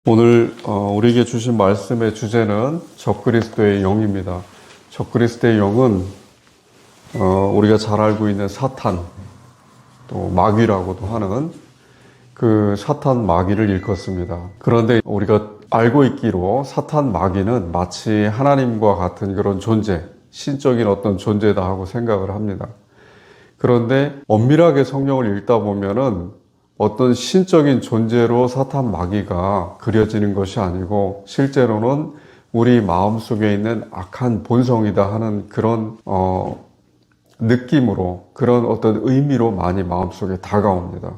오늘 우리에게 주신 말씀의 주제는 적그리스도의 영입니다. 적그리스도의 영은 우리가 잘 알고 있는 사탄, 또 마귀라고도 하는 그 사탄 마귀를 일컫습니다. 그런데 우리가 알고 있기로 사탄 마귀는 마치 하나님과 같은 그런 존재, 신적인 어떤 존재다 하고 생각을 합니다. 그런데 엄밀하게 성경을 읽다 보면은 어떤 신적인 존재로 사탄 마귀가 그려지는 것이 아니고 실제로는 우리 마음속에 있는 악한 본성이다 하는 그런 느낌으로, 그런 어떤 의미로 많이 마음속에 다가옵니다.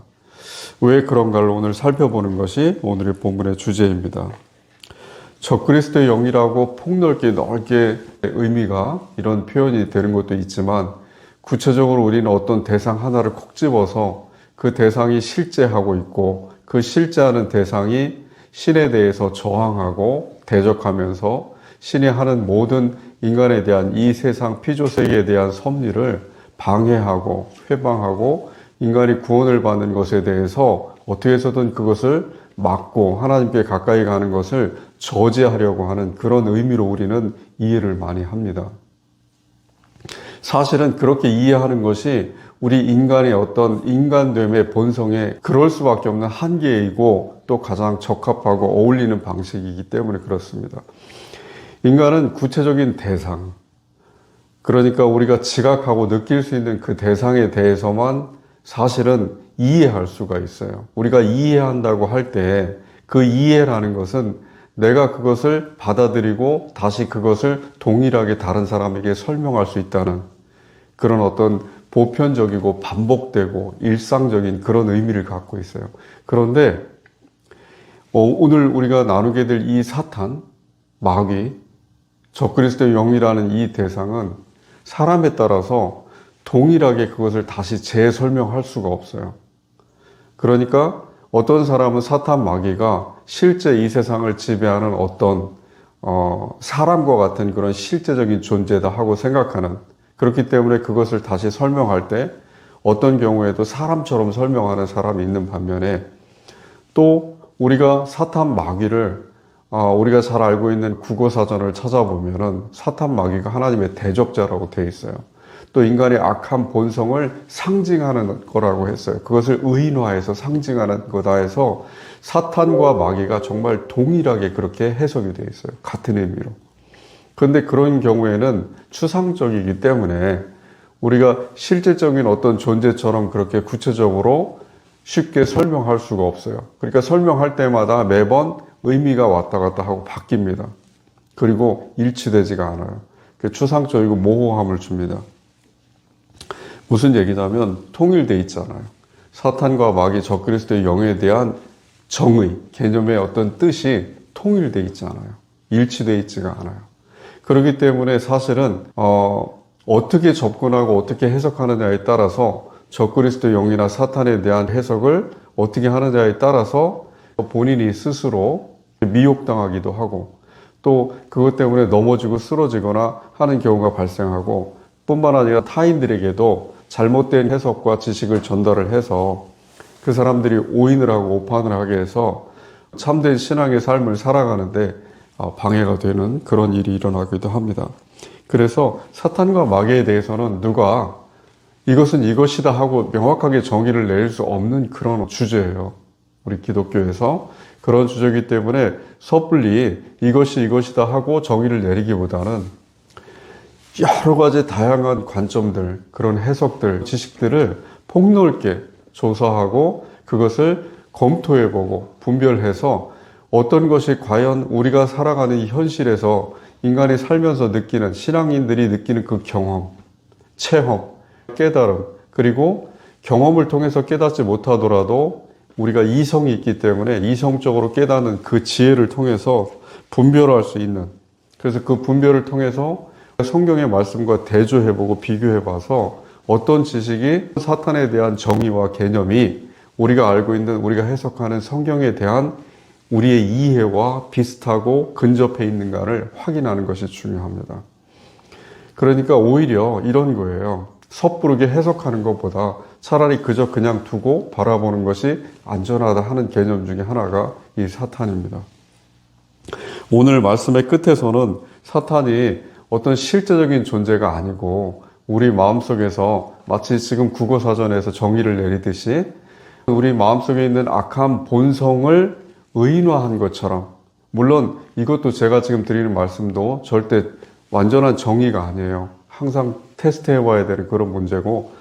왜 그런가를 오늘 살펴보는 것이 오늘의 본문의 주제입니다. 적그리스도의 영이라고 폭넓게 넓게 의미가 이런 표현이 되는 것도 있지만 구체적으로 우리는 어떤 대상 하나를 콕 집어서 그 대상이 실제하고 있고 그 실제하는 대상이 신에 대해서 저항하고 대적하면서 신이 하는 모든 인간에 대한 이 세상 피조세계에 대한 섭리를 방해하고 회방하고 인간이 구원을 받는 것에 대해서 어떻게 해서든 그것을 막고 하나님께 가까이 가는 것을 저지하려고 하는 그런 의미로 우리는 이해를 많이 합니다. 사실은 그렇게 이해하는 것이 우리 인간의 어떤 인간됨의 본성에 그럴 수밖에 없는 한계이고 또 가장 적합하고 어울리는 방식이기 때문에 그렇습니다. 인간은 구체적인 대상, 그러니까 우리가 지각하고 느낄 수 있는 그 대상에 대해서만 사실은 이해할 수가 있어요. 우리가 이해한다고 할 때 그 이해라는 것은 내가 그것을 받아들이고 다시 그것을 동일하게 다른 사람에게 설명할 수 있다는 그런 어떤 보편적이고 반복되고 일상적인 그런 의미를 갖고 있어요. 그런데 오늘 우리가 나누게 될 이 사탄, 마귀, 적그리스도의 영이라는 이 대상은 사람에 따라서 동일하게 그것을 다시 재설명할 수가 없어요. 그러니까 어떤 사람은 사탄 마귀가 실제 이 세상을 지배하는 어떤 사람과 같은 그런 실제적인 존재다 하고 생각하는, 그렇기 때문에 그것을 다시 설명할 때 어떤 경우에도 사람처럼 설명하는 사람이 있는 반면에 또 우리가 사탄 마귀를 우리가 잘 알고 있는 국어사전을 찾아보면은 사탄 마귀가 하나님의 대적자라고 되어 있어요. 또 인간의 악한 본성을 상징하는 거라고 했어요. 그것을 의인화해서 상징하는 거다 해서 사탄과 마귀가 정말 동일하게 그렇게 해석이 되어 있어요. 같은 의미로. 그런데 그런 경우에는 추상적이기 때문에 우리가 실질적인 어떤 존재처럼 그렇게 구체적으로 쉽게 설명할 수가 없어요. 그러니까 설명할 때마다 매번 의미가 왔다 갔다 하고 바뀝니다. 그리고 일치되지가 않아요. 추상적이고 모호함을 줍니다. 무슨 얘기냐면 통일돼 있잖아요. 사탄과 마귀 적그리스도의 영에 대한 정의, 개념의 어떤 뜻이 통일돼 있지 않아요. 일치돼 있지가 않아요. 그렇기 때문에 사실은 어떻게 접근하고 어떻게 해석하느냐에 따라서 적그리스도의 영이나 사탄에 대한 해석을 어떻게 하느냐에 따라서 본인이 스스로 미혹당하기도 하고 또 그것 때문에 넘어지고 쓰러지거나 하는 경우가 발생하고 뿐만 아니라 타인들에게도 잘못된 해석과 지식을 전달을 해서 그 사람들이 오인을 하고 오판을 하게 해서 참된 신앙의 삶을 살아가는데 방해가 되는 그런 일이 일어나기도 합니다. 그래서 사탄과 마귀에 대해서는 누가 이것은 이것이다 하고 명확하게 정의를 내릴 수 없는 그런 주제예요. 우리 기독교에서 그런 주제이기 때문에 섣불리 이것이 이것이다 하고 정의를 내리기보다는 여러 가지 다양한 관점들, 그런 해석들, 지식들을 폭넓게 조사하고 그것을 검토해보고 분별해서 어떤 것이 과연 우리가 살아가는 이 현실에서 인간이 살면서 느끼는, 신앙인들이 느끼는 그 경험, 체험, 깨달음, 그리고 경험을 통해서 깨닫지 못하더라도 우리가 이성이 있기 때문에 이성적으로 깨닫는 그 지혜를 통해서 분별할 수 있는, 그래서 그 분별을 통해서 성경의 말씀과 대조해보고 비교해봐서 어떤 지식이 사탄에 대한 정의와 개념이 우리가 알고 있는, 우리가 해석하는 성경에 대한 우리의 이해와 비슷하고 근접해 있는가를 확인하는 것이 중요합니다. 그러니까 오히려 이런 거예요. 섣부르게 해석하는 것보다 차라리 그냥 두고 바라보는 것이 안전하다 하는 개념 중에 하나가 이 사탄입니다. 오늘 말씀의 끝에서는 사탄이 어떤 실제적인 존재가 아니고 우리 마음속에서 마치 지금 국어사전에서 정의를 내리듯이 우리 마음속에 있는 악한 본성을 의인화한 것처럼, 물론 이것도 제가 지금 드리는 말씀도 절대 완전한 정의가 아니에요. 항상 테스트해봐야 되는 그런 문제고,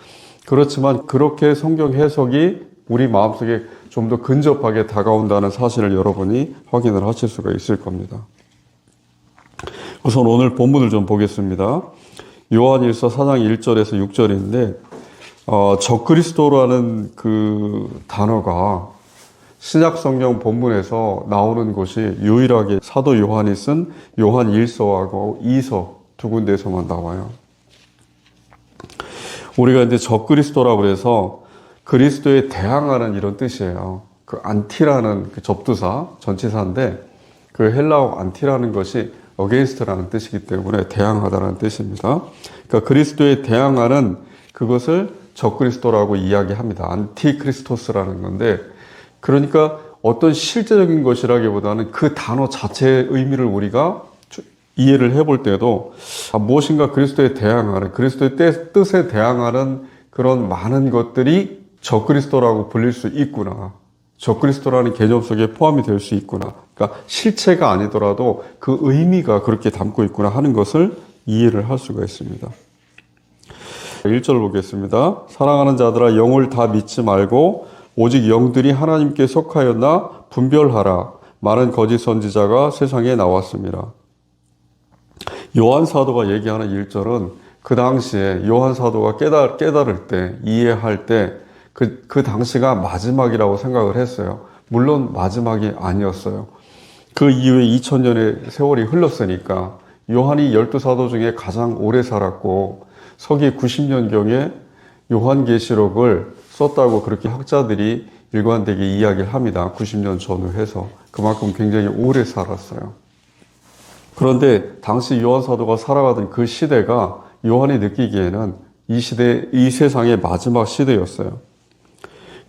그렇지만 그렇게 성경 해석이 우리 마음속에 좀 더 근접하게 다가온다는 사실을 여러분이 확인을 하실 수가 있을 겁니다. 우선 오늘 본문을 좀 보겠습니다. 요한일서 4장 1절에서 6절인데 적그리스도라는 그 단어가 신약 성경 본문에서 나오는 곳이 유일하게 사도 요한이 쓴 요한 1서하고 2서 두 군데에서만 나와요. 우리가 이제 적그리스도라고 해서 그리스도에 대항하는 이런 뜻이에요. 그 안티라는 그 접두사, 전치사인데 그 헬라어 안티라는 것이 against라는 뜻이기 때문에 대항하다는 뜻입니다. 그러니까 그리스도에 대항하는 그것을 적그리스도라고 이야기합니다. 안티크리스토스라는 건데, 그러니까 어떤 실제적인 것이라기보다는 그 단어 자체의 의미를 우리가 이해를 해볼 때도 무엇인가 그리스도에 대항하는, 그리스도의 뜻에 대항하는 그런 많은 것들이 적그리스도라고 불릴 수 있구나. 적그리스도라는 개념 속에 포함이 될 수 있구나. 그러니까 실체가 아니더라도 그 의미가 그렇게 담고 있구나 하는 것을 이해를 할 수가 있습니다. 1절 보겠습니다. 사랑하는 자들아, 영을 다 믿지 말고 오직 영들이 하나님께 속하였나 분별하라. 많은 거짓 선지자가 세상에 나왔습니다. 요한 사도가 얘기하는 1절은 그 당시에 요한 사도가 깨달을 때, 이해할 때 그 당시가 마지막이라고 생각을 했어요. 물론 마지막이 아니었어요. 그 이후에 2000년의 세월이 흘렀으니까 요한이 12사도 중에 가장 오래 살았고 서기 90년경에 요한계시록을 썼다고 그렇게 학자들이 일관되게 이야기를 합니다. 90년 전후 해서. 그만큼 굉장히 오래 살았어요. 그런데 당시 요한 사도가 살아가던 그 시대가 요한이 느끼기에는 이 세상의 마지막 시대였어요.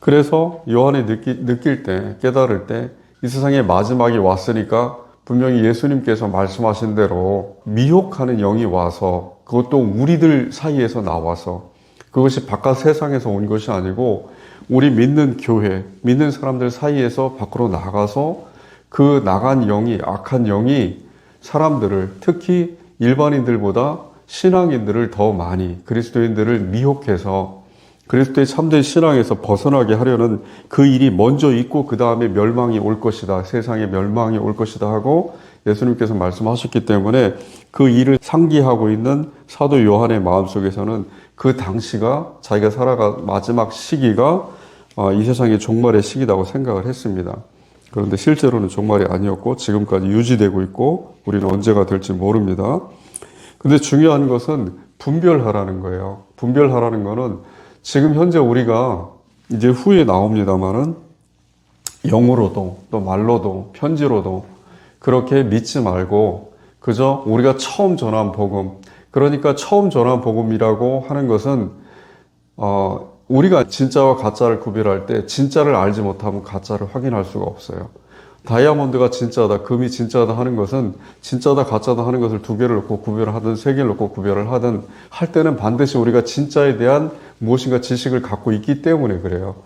그래서 요한이 느낄 때, 깨달을 때 이 세상의 마지막이 왔으니까 분명히 예수님께서 말씀하신 대로 미혹하는 영이 와서, 그것도 우리들 사이에서 나와서, 그것이 바깥 세상에서 온 것이 아니고 우리 믿는 교회, 믿는 사람들 사이에서 밖으로 나가서 그 나간 영이, 악한 영이 사람들을, 특히 일반인들보다 신앙인들을 더 많이, 그리스도인들을 미혹해서 그리스도의 참된 신앙에서 벗어나게 하려는 그 일이 먼저 있고 그 다음에 멸망이 올 것이다. 세상에 멸망이 올 것이다 하고 예수님께서 말씀하셨기 때문에 그 일을 상기하고 있는 사도 요한의 마음속에서는 그 당시가, 자기가 살아가 마지막 시기가 이 세상의 종말의 시기라고 생각을 했습니다. 그런데 실제로는 종말이 아니었고 지금까지 유지되고 있고 우리는 언제가 될지 모릅니다. 근데 중요한 것은 분별하라는 거예요. 분별하라는 거는 지금 현재 우리가 이제 후에 나옵니다만은 영어로도 또 말로도 편지로도 그렇게 믿지 말고 그저 우리가 처음 전한 복음, 그러니까 처음 전한 복음이라고 하는 것은 우리가 진짜와 가짜를 구별할 때 진짜를 알지 못하면 가짜를 확인할 수가 없어요. 다이아몬드가 진짜다, 금이 진짜다 하는 것은 진짜다, 가짜다 하는 것을 두 개를 놓고 구별을 하든 세 개를 놓고 구별을 하든 할 때는 반드시 우리가 진짜에 대한 무엇인가 지식을 갖고 있기 때문에 그래요.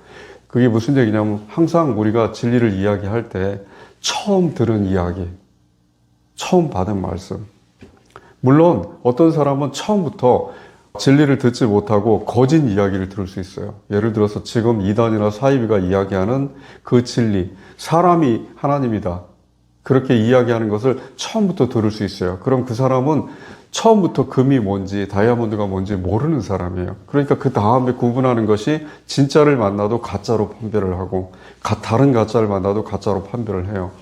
그게 무슨 얘기냐면 항상 우리가 진리를 이야기할 때 처음 들은 이야기, 처음 받은 말씀. 물론 어떤 사람은 처음부터 진리를 듣지 못하고 거짓 이야기를 들을 수 있어요. 예를 들어서 지금 이단이나 사이비가 이야기하는 그 진리, 사람이 하나님이다, 그렇게 이야기하는 것을 처음부터 들을 수 있어요. 그럼 그 사람은 처음부터 금이 뭔지 다이아몬드가 뭔지 모르는 사람이에요. 그러니까 그 다음에 구분하는 것이 진짜를 만나도 가짜로 판별을 하고 다른 가짜를 만나도 가짜로 판별을 해요.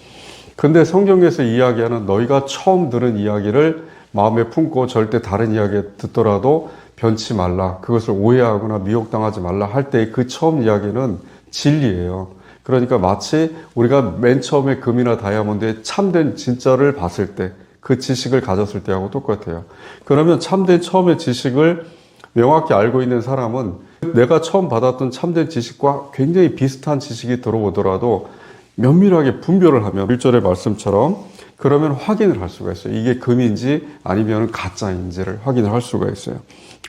근데 성경에서 이야기하는 너희가 처음 들은 이야기를 마음에 품고 절대 다른 이야기 듣더라도 변치 말라, 그것을 오해하거나 미혹당하지 말라 할 때 그 처음 이야기는 진리예요. 그러니까 마치 우리가 맨 처음에 금이나 다이아몬드의 참된 진짜를 봤을 때, 그 지식을 가졌을 때하고 똑같아요. 그러면 참된 처음의 지식을 명확히 알고 있는 사람은 내가 처음 받았던 참된 지식과 굉장히 비슷한 지식이 들어오더라도 면밀하게 분별을 하면 1절의 말씀처럼 그러면 확인을 할 수가 있어요. 이게 금인지 아니면 가짜인지를 확인을 할 수가 있어요.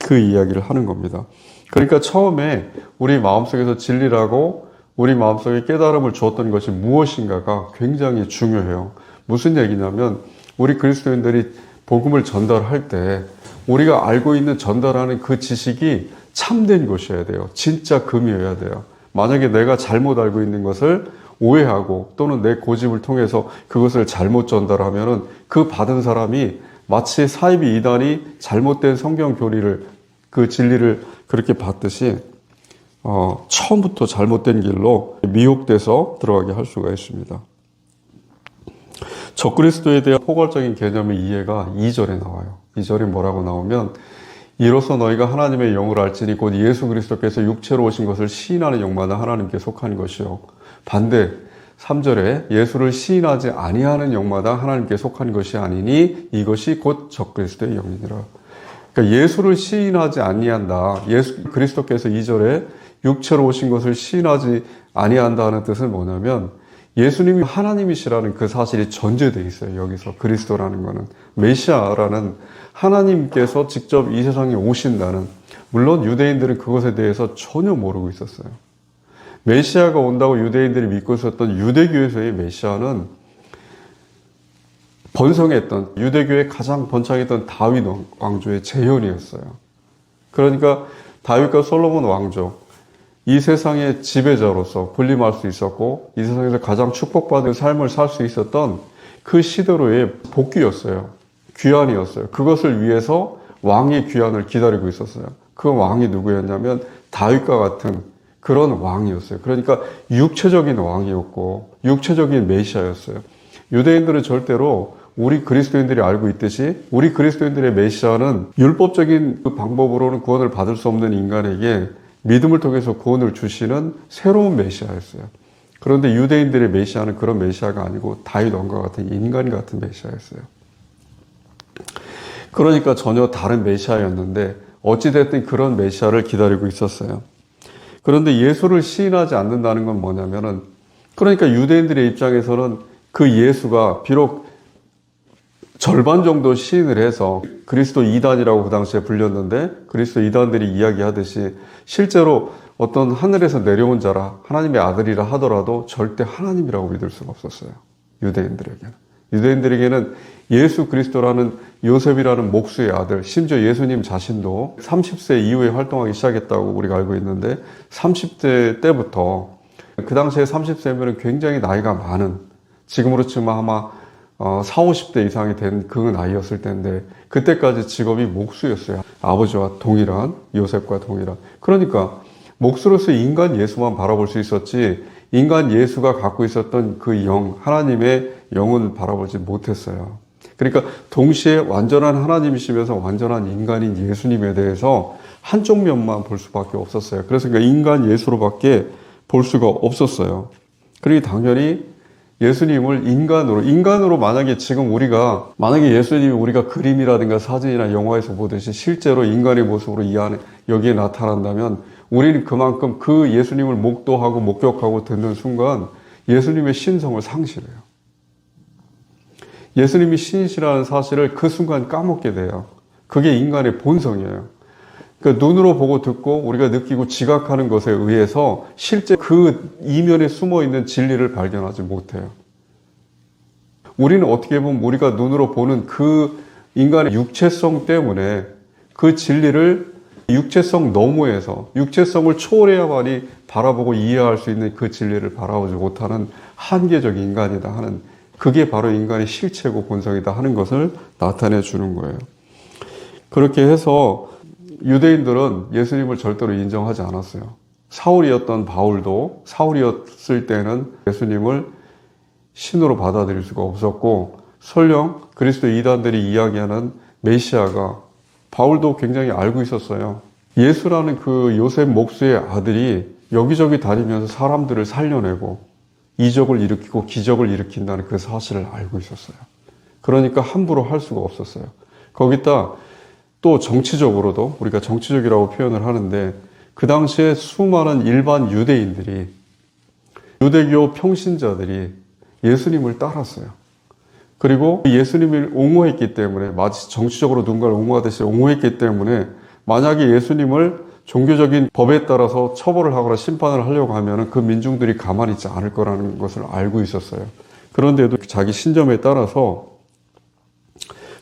그 이야기를 하는 겁니다. 그러니까 처음에 우리 마음속에서 진리라고 우리 마음속에 깨달음을 주었던 것이 무엇인가가 굉장히 중요해요. 무슨 얘기냐면 우리 그리스도인들이 복음을 전달할 때 우리가 알고 있는 전달하는 그 지식이 참된 것이어야 돼요. 진짜 금이어야 돼요. 만약에 내가 잘못 알고 있는 것을 오해하고 또는 내 고집을 통해서 그것을 잘못 전달하면은 그 받은 사람이 마치 사이비 이단이 잘못된 성경 교리를 그 진리를 그렇게 받듯이 처음부터 잘못된 길로 미혹돼서 들어가게 할 수가 있습니다. 적그리스도에 대한 포괄적인 개념의 이해가 2절에 나와요. 2절에 뭐라고 나오면 이로써 너희가 하나님의 영을 알지니 곧 예수 그리스도께서 육체로 오신 것을 시인하는 영마다 하나님께 속한 것이요. 반대 3절에 예수를 시인하지 아니하는 영마다 하나님께 속한 것이 아니니 이것이 곧 적그리스도의 영이니라. 그러니까 예수를 시인하지 아니한다. 예수 그리스도께서 2절에 육체로 오신 것을 시인하지 아니한다는 뜻은 뭐냐면 예수님이 하나님이시라는 그 사실이 전제되어 있어요. 여기서 그리스도라는 거는 메시아라는 하나님께서 직접 이 세상에 오신다는, 물론 유대인들은 그것에 대해서 전혀 모르고 있었어요. 메시아가 온다고 유대인들이 믿고 있었던 유대교에서의 메시아는 번성했던 유대교의 가장 번창했던 다윗 왕조의 재현이었어요. 그러니까 다윗과 솔로몬 왕조, 이 세상의 지배자로서 군림할 수 있었고 이 세상에서 가장 축복받은 삶을 살 수 있었던 그 시대로의 복귀였어요. 귀환이었어요. 그것을 위해서 왕의 귀환을 기다리고 있었어요. 그 왕이 누구였냐면 다윗과 같은 그런 왕이었어요. 그러니까 육체적인 왕이었고 육체적인 메시아였어요. 유대인들은 절대로 우리 그리스도인들이 알고 있듯이 우리 그리스도인들의 메시아는 율법적인 그 방법으로는 구원을 받을 수 없는 인간에게 믿음을 통해서 구원을 주시는 새로운 메시아였어요. 그런데 유대인들의 메시아는 그런 메시아가 아니고 다윗 왕과 같은 인간 같은 메시아였어요. 그러니까 전혀 다른 메시아였는데 어찌됐든 그런 메시아를 기다리고 있었어요. 그런데 예수를 시인하지 않는다는 건 뭐냐면은, 그러니까 유대인들의 입장에서는 그 예수가 비록 절반 정도 시인을 해서 그리스도 이단이라고 그 당시에 불렸는데 그리스도 이단들이 이야기하듯이 실제로 어떤 하늘에서 내려온 자라 하나님의 아들이라 하더라도 절대 하나님이라고 믿을 수가 없었어요. 유대인들에게는 예수 그리스도라는 요셉이라는 목수의 아들, 심지어 예수님 자신도 30세 이후에 활동하기 시작했다고 우리가 알고 있는데 30대 때부터, 그 당시에 30세면 굉장히 나이가 많은, 지금으로 치면 아마 40, 50대 이상이 된 그 나이였을 텐데 그때까지 직업이 목수였어요. 아버지와 동일한, 요셉과 동일한. 그러니까 목수로서 인간 예수만 바라볼 수 있었지 인간 예수가 갖고 있었던 그 영, 하나님의 영은 바라보지 못했어요. 그러니까 동시에 완전한 하나님이시면서 완전한 인간인 예수님에 대해서 한쪽 면만 볼 수밖에 없었어요. 그래서 그러니까 인간 예수로밖에 볼 수가 없었어요. 그러니 당연히 예수님을 인간으로 만약에 지금 만약에 예수님이 우리가 그림이라든가 사진이나 영화에서 보듯이 실제로 인간의 모습으로 이 안에 여기에 나타난다면 우리는 그만큼 그 예수님을 목도하고 목격하고 듣는 순간 예수님의 신성을 상실해요. 예수님이 신이시라는 사실을 그 순간 까먹게 돼요. 그게 인간의 본성이에요. 그러니까 눈으로 보고 듣고 우리가 느끼고 지각하는 것에 의해서 실제 그 이면에 숨어있는 진리를 발견하지 못해요. 우리는 어떻게 보면 우리가 눈으로 보는 그 인간의 육체성 때문에 그 진리를 육체성 너머에서 육체성을 초월해야만이 바라보고 이해할 수 있는 그 진리를 바라보지 못하는 한계적인 인간이다 하는, 그게 바로 인간의 실체고 본성이다 하는 것을 나타내 주는 거예요. 그렇게 해서 유대인들은 예수님을 절대로 인정하지 않았어요. 사울이었던 바울도 사울이었을 때는 예수님을 신으로 받아들일 수가 없었고, 설령 그리스도 이단들이 이야기하는 메시아가 바울도 굉장히 알고 있었어요. 예수라는 그 요셉 목수의 아들이 여기저기 다니면서 사람들을 살려내고 이적을 일으키고 기적을 일으킨다는 그 사실을 알고 있었어요. 그러니까 함부로 할 수가 없었어요. 거기다 또 정치적으로도, 우리가 정치적이라고 표현을 하는데, 그 당시에 수많은 일반 유대인들이, 유대교 평신자들이 예수님을 따랐어요. 그리고 예수님을 옹호했기 때문에, 마치 정치적으로 누군가를 옹호하듯이 옹호했기 때문에 만약에 예수님을 종교적인 법에 따라서 처벌을 하거나 심판을 하려고 하면 그 민중들이 가만히 있지 않을 거라는 것을 알고 있었어요. 그런데도 자기 신념에 따라서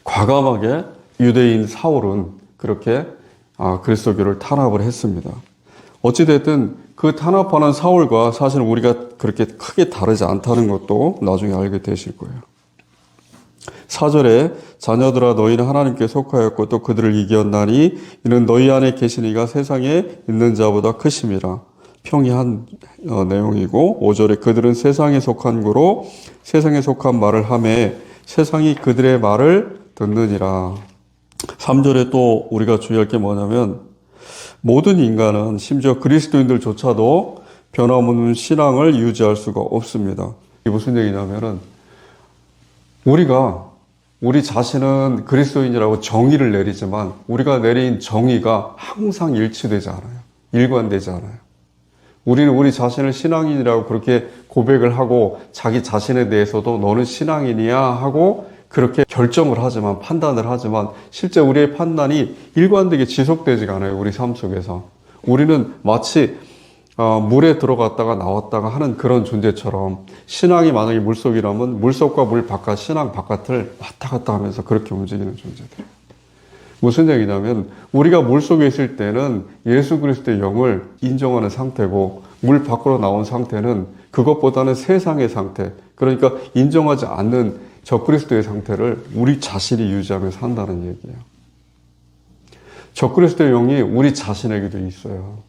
과감하게 유대인 사울은 그렇게 그리스도교를 탄압을 했습니다. 어찌됐든 그 탄압하는 사울과 사실은 우리가 그렇게 크게 다르지 않다는 것도 나중에 알게 되실 거예요. 4절에 자녀들아 너희는 하나님께 속하였고 또 그들을 이겼나니 이는 너희 안에 계신 이가 세상에 있는 자보다 크심이라. 평이한 내용이고 5절에 그들은 세상에 속한 거로 세상에 속한 말을 하매 세상이 그들의 말을 듣느니라. 3절에 또 우리가 주의할 게 뭐냐면 모든 인간은 심지어 그리스도인들조차도 변함없는 신앙을 유지할 수가 없습니다. 이게 무슨 얘기냐면은 우리 자신은 그리스도인이라고 정의를 내리지만 우리가 내린 정의가 항상 일치되지 않아요. 일관되지 않아요. 우리는 우리 자신을 신앙인이라고 그렇게 고백을 하고 자기 자신에 대해서도 너는 신앙인이야 하고 그렇게 결정을 하지만, 판단을 하지만 실제 우리의 판단이 일관되게 지속되지가 않아요. 우리 삶 속에서. 우리는 마치 물에 들어갔다가 나왔다가 하는 그런 존재처럼 신앙이 만약에 물속이라면 물속과 물 바깥, 신앙 바깥을 왔다 갔다 하면서 그렇게 움직이는 존재들. 무슨 얘기냐면 우리가 물속에 있을 때는 예수 그리스도의 영을 인정하는 상태고 물 밖으로 나온 상태는 그것보다는 세상의 상태, 그러니까 인정하지 않는 적그리스도의 상태를 우리 자신이 유지하면서 산다는 얘기예요. 적그리스도의 영이 우리 자신에게도 있어요.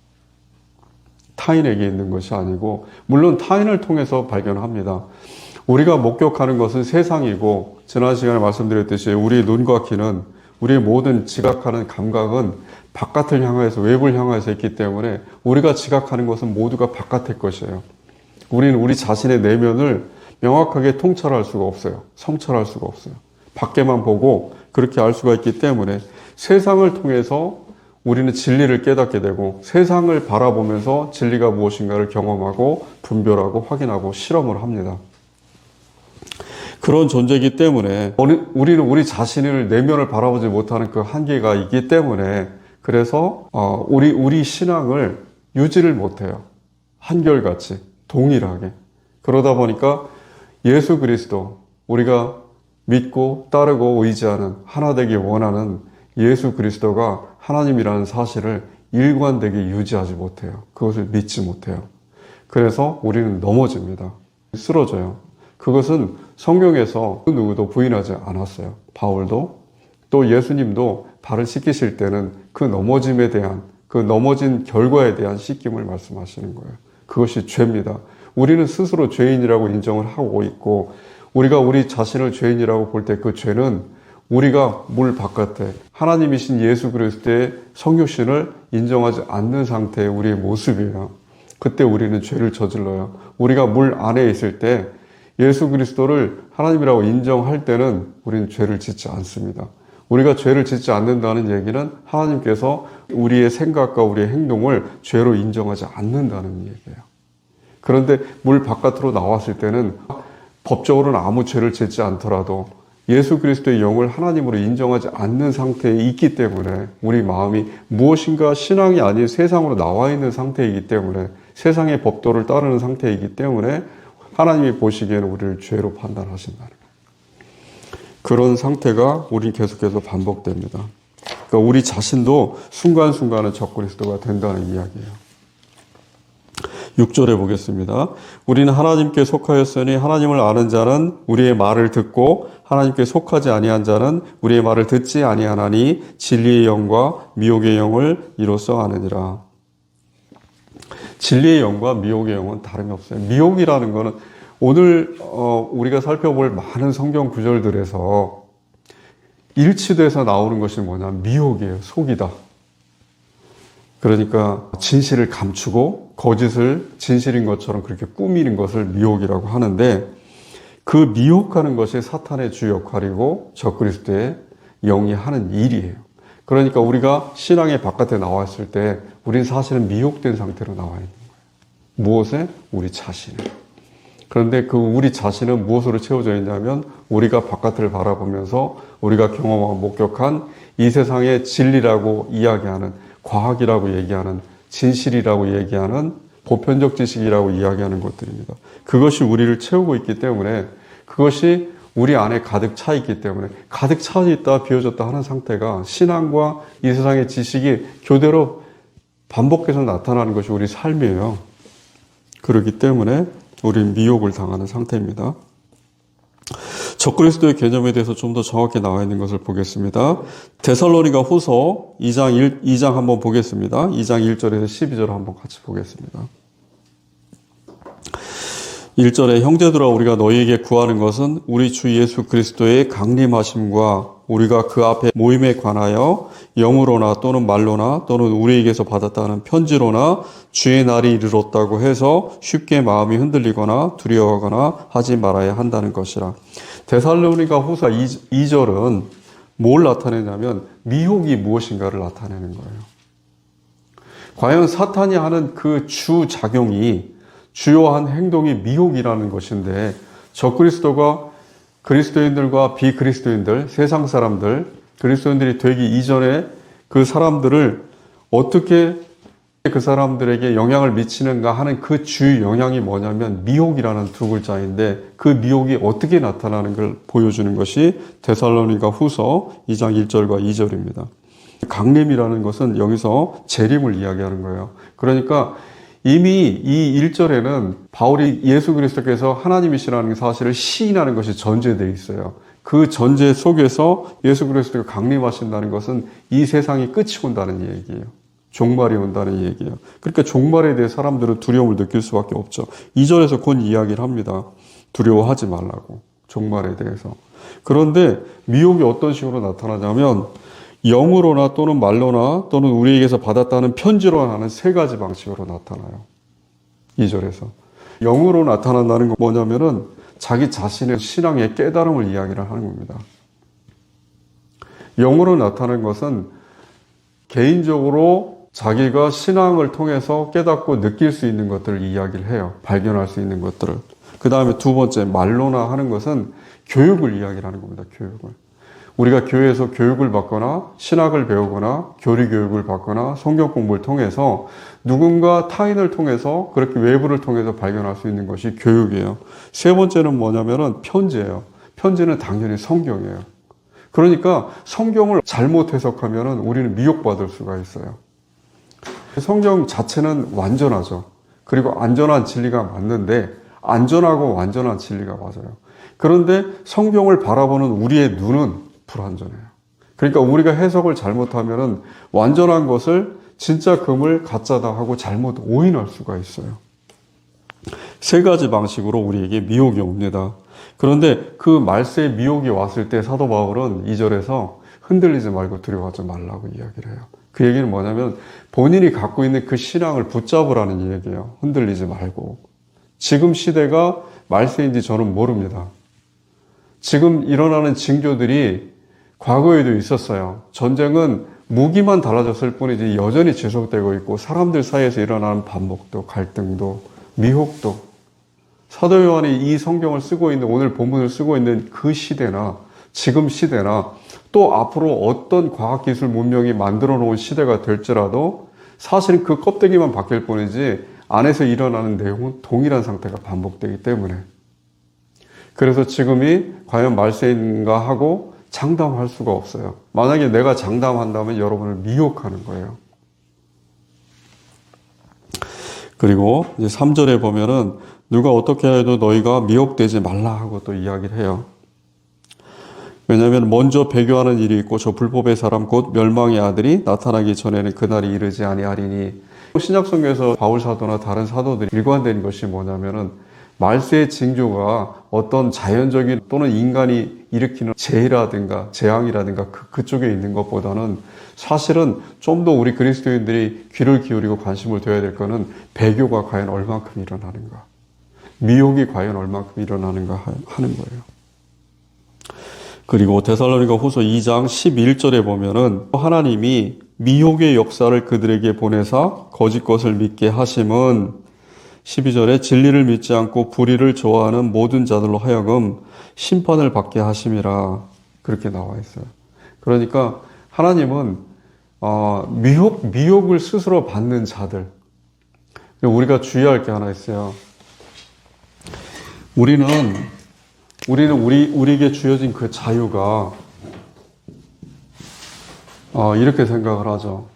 타인에게 있는 것이 아니고, 물론 타인을 통해서 발견합니다. 우리가 목격하는 것은 세상이고, 지난 시간에 말씀드렸듯이 우리 눈과 귀는, 우리의 모든 지각하는 감각은 바깥을 향해서, 외부를 향해서 있기 때문에 우리가 지각하는 것은 모두가 바깥의 것이에요. 우리는 우리 자신의 내면을 명확하게 통찰할 수가 없어요. 성찰할 수가 없어요. 밖에만 보고 그렇게 알 수가 있기 때문에 세상을 통해서 우리는 진리를 깨닫게 되고 세상을 바라보면서 진리가 무엇인가를 경험하고 분별하고 확인하고 실험을 합니다. 그런 존재이기 때문에 우리는 우리 자신을 내면을 바라보지 못하는 그 한계가 있기 때문에 그래서 우리 신앙을 유지를 못해요. 한결같이 동일하게. 그러다 보니까 예수 그리스도, 우리가 믿고 따르고 의지하는, 하나 되기 원하는 예수 그리스도가 하나님이라는 사실을 일관되게 유지하지 못해요. 그것을 믿지 못해요. 그래서 우리는 넘어집니다. 쓰러져요. 그것은 성경에서 그 누구도 부인하지 않았어요. 바울도 또 예수님도 발을 씻기실 때는 그 넘어짐에 대한, 그 넘어진 결과에 대한 씻김을 말씀하시는 거예요. 그것이 죄입니다. 우리는 스스로 죄인이라고 인정을 하고 있고 우리가 우리 자신을 죄인이라고 볼 때 그 죄는 우리가 물 바깥에 하나님이신 예수 그리스도의 성육신을 인정하지 않는 상태의 우리의 모습이에요. 그때 우리는 죄를 저질러요. 우리가 물 안에 있을 때 예수 그리스도를 하나님이라고 인정할 때는 우리는 죄를 짓지 않습니다. 우리가 죄를 짓지 않는다는 얘기는 하나님께서 우리의 생각과 우리의 행동을 죄로 인정하지 않는다는 얘기예요. 그런데 물 바깥으로 나왔을 때는 법적으로는 아무 죄를 짓지 않더라도 예수 그리스도의 영을 하나님으로 인정하지 않는 상태에 있기 때문에 우리 마음이 무엇인가 신앙이 아닌 세상으로 나와 있는 상태이기 때문에 세상의 법도를 따르는 상태이기 때문에 하나님이 보시기에는 우리를 죄로 판단하신다는 거예요. 그런 상태가 우린 계속해서 반복됩니다. 그러니까 우리 자신도 순간순간은 적그리스도가 된다는 이야기예요. 6절에 보겠습니다. 우리는 하나님께 속하였으니 하나님을 아는 자는 우리의 말을 듣고 하나님께 속하지 아니한 자는 우리의 말을 듣지 아니하나니 진리의 영과 미혹의 영을 이로써 아느니라. 진리의 영과 미혹의 영은 다름이 없어요. 미혹이라는 거는 오늘 우리가 살펴볼 많은 성경 구절들에서 일치돼서 나오는 것이 뭐냐? 미혹이에요. 속이다. 그러니까 진실을 감추고 거짓을 진실인 것처럼 그렇게 꾸미는 것을 미혹이라고 하는데 그 미혹하는 것이 사탄의 주 역할이고 적그리스도의 영이 하는 일이에요. 그러니까 우리가 신앙의 바깥에 나왔을 때 우리는 사실은 미혹된 상태로 나와 있는 거예요. 무엇에? 우리 자신에. 그런데 그 우리 자신은 무엇으로 채워져 있냐면 우리가 바깥을 바라보면서 우리가 경험하고 목격한 이 세상의 진리라고 이야기하는, 과학이라고 얘기하는, 진실이라고 얘기하는, 보편적 지식이라고 이야기하는 것들입니다. 그것이 우리를 채우고 있기 때문에, 그것이 우리 안에 가득 차 있기 때문에, 가득 차 있다 비워졌다 하는 상태가 신앙과 이 세상의 지식이 교대로 반복해서 나타나는 것이 우리 삶이에요. 그렇기 때문에 우리는 미혹을 당하는 상태입니다. 적그리스도의 개념에 대해서 좀 더 정확히 나와 있는 것을 보겠습니다. 데살로니가 후서 2장 한번 보겠습니다. 2장 1절에서 12절 한번 같이 보겠습니다. 1절에 형제들아 우리가 너희에게 구하는 것은 우리 주 예수 그리스도의 강림하심과 우리가 그 앞에 모임에 관하여 영으로나 또는 말로나 또는 우리에게서 받았다는 편지로나 주의 날이 이르렀다고 해서 쉽게 마음이 흔들리거나 두려워하거나 하지 말아야 한다는 것이라. 데살로니가 후서 2절은 뭘 나타내냐면 미혹이 무엇인가를 나타내는 거예요. 과연 사탄이 하는 그 주작용이, 주요한 행동이 미혹이라는 것인데, 적그리스도가 그리스도인들과 비그리스도인들, 세상 사람들, 그리스도인들이 되기 이전에 그 사람들을 어떻게 그 사람들에게 영향을 미치는가 하는 그 주 영향이 뭐냐면 미혹이라는 두 글자인데, 그 미혹이 어떻게 나타나는 걸 보여주는 것이 데살로니가 후서 2장 1절과 2절입니다. 강림이라는 것은 여기서 재림을 이야기하는 거예요. 그러니까 이미 이 1절에는 바울이 예수 그리스도께서 하나님이시라는 사실을 시인하는 것이 전제되어 있어요. 그 전제 속에서 예수 그리스도가 강림하신다는 것은 이 세상이 끝이 온다는 얘기예요. 종말이 온다는 얘기예요. 그러니까 종말에 대해 사람들은 두려움을 느낄 수밖에 없죠. 2절에서 곧 이야기를 합니다. 두려워하지 말라고, 종말에 대해서. 그런데 미혹이 어떤 식으로 나타나냐면 영으로나 또는 말로나 또는 우리에게서 받았다는 편지로 하는 세 가지 방식으로 나타나요. 2절에서. 영으로 나타난다는 건 뭐냐면은 자기 자신의 신앙의 깨달음을 이야기를 하는 겁니다. 영으로 나타나는 것은 개인적으로 자기가 신앙을 통해서 깨닫고 느낄 수 있는 것들을 이야기를 해요. 발견할 수 있는 것들을. 그 다음에 두 번째, 말로나 하는 것은 교육을 이야기를 하는 겁니다. 교육을. 우리가 교회에서 교육을 받거나 신학을 배우거나 교리 교육을 받거나 성경 공부를 통해서 누군가 타인을 통해서 그렇게 외부를 통해서 발견할 수 있는 것이 교육이에요. 세 번째는 뭐냐면은 편지예요. 편지는 당연히 성경이에요. 그러니까 성경을 잘못 해석하면은 우리는 미혹받을 수가 있어요. 성경 자체는 완전하죠. 그리고 안전한 진리가 맞는데 안전하고 완전한 진리가 맞아요. 그런데 성경을 바라보는 우리의 눈은 불완전해요. 그러니까 우리가 해석을 잘못하면은 완전한 것을 진짜 금을 가짜다 하고 잘못 오인할 수가 있어요. 세 가지 방식으로 우리에게 미혹이 옵니다. 그런데 그 말세의 미혹이 왔을 때 사도 바울은 2절에서 흔들리지 말고 두려워하지 말라고 이야기를 해요. 그 얘기는 뭐냐면 본인이 갖고 있는 그 신앙을 붙잡으라는 얘기예요. 흔들리지 말고. 지금 시대가 말세인지 저는 모릅니다. 지금 일어나는 징조들이 과거에도 있었어요. 전쟁은 무기만 달라졌을 뿐이지 여전히 지속되고 있고 사람들 사이에서 일어나는 반목도, 갈등도, 미혹도, 사도 요한이 이 성경을 쓰고 있는, 오늘 본문을 쓰고 있는 그 시대나 지금 시대나 또 앞으로 어떤 과학기술 문명이 만들어 놓은 시대가 될지라도 사실은 그 껍데기만 바뀔 뿐이지 안에서 일어나는 내용은 동일한 상태가 반복되기 때문에, 그래서 지금이 과연 말세인가 하고 장담할 수가 없어요. 만약에 내가 장담한다면 여러분을 미혹하는 거예요. 그리고 이제 3절에 보면은 누가 어떻게 해도 너희가 미혹되지 말라 하고 또 이야기를 해요. 왜냐하면 먼저 배교하는 일이 있고 저 불법의 사람 곧 멸망의 아들이 나타나기 전에는 그날이 이르지 아니하리니. 신약성경에서 바울 사도나 다른 사도들이 일관된 것이 뭐냐면은 말세의 징조가 어떤 자연적인 또는 인간이 일으키는 재해라든가 재앙이라든가 그쪽에 있는 것보다는 사실은 좀 더 우리 그리스도인들이 귀를 기울이고 관심을 둬야 될 거는 배교가 과연 얼만큼 일어나는가, 미혹이 과연 얼만큼 일어나는가 하는 거예요. 그리고 데살로니가 후서 2장 11절에 보면은 하나님이 미혹의 역사를 그들에게 보내사 거짓 것을 믿게 하심은 12절에 진리를 믿지 않고 불의를 좋아하는 모든 자들로 하여금 심판을 받게 하심이라 그렇게 나와 있어요. 그러니까 하나님은 미혹을 스스로 받는 자들. 우리가 주의할 게 하나 있어요. 우리에게 주어진 그 자유가 이렇게 생각을 하죠.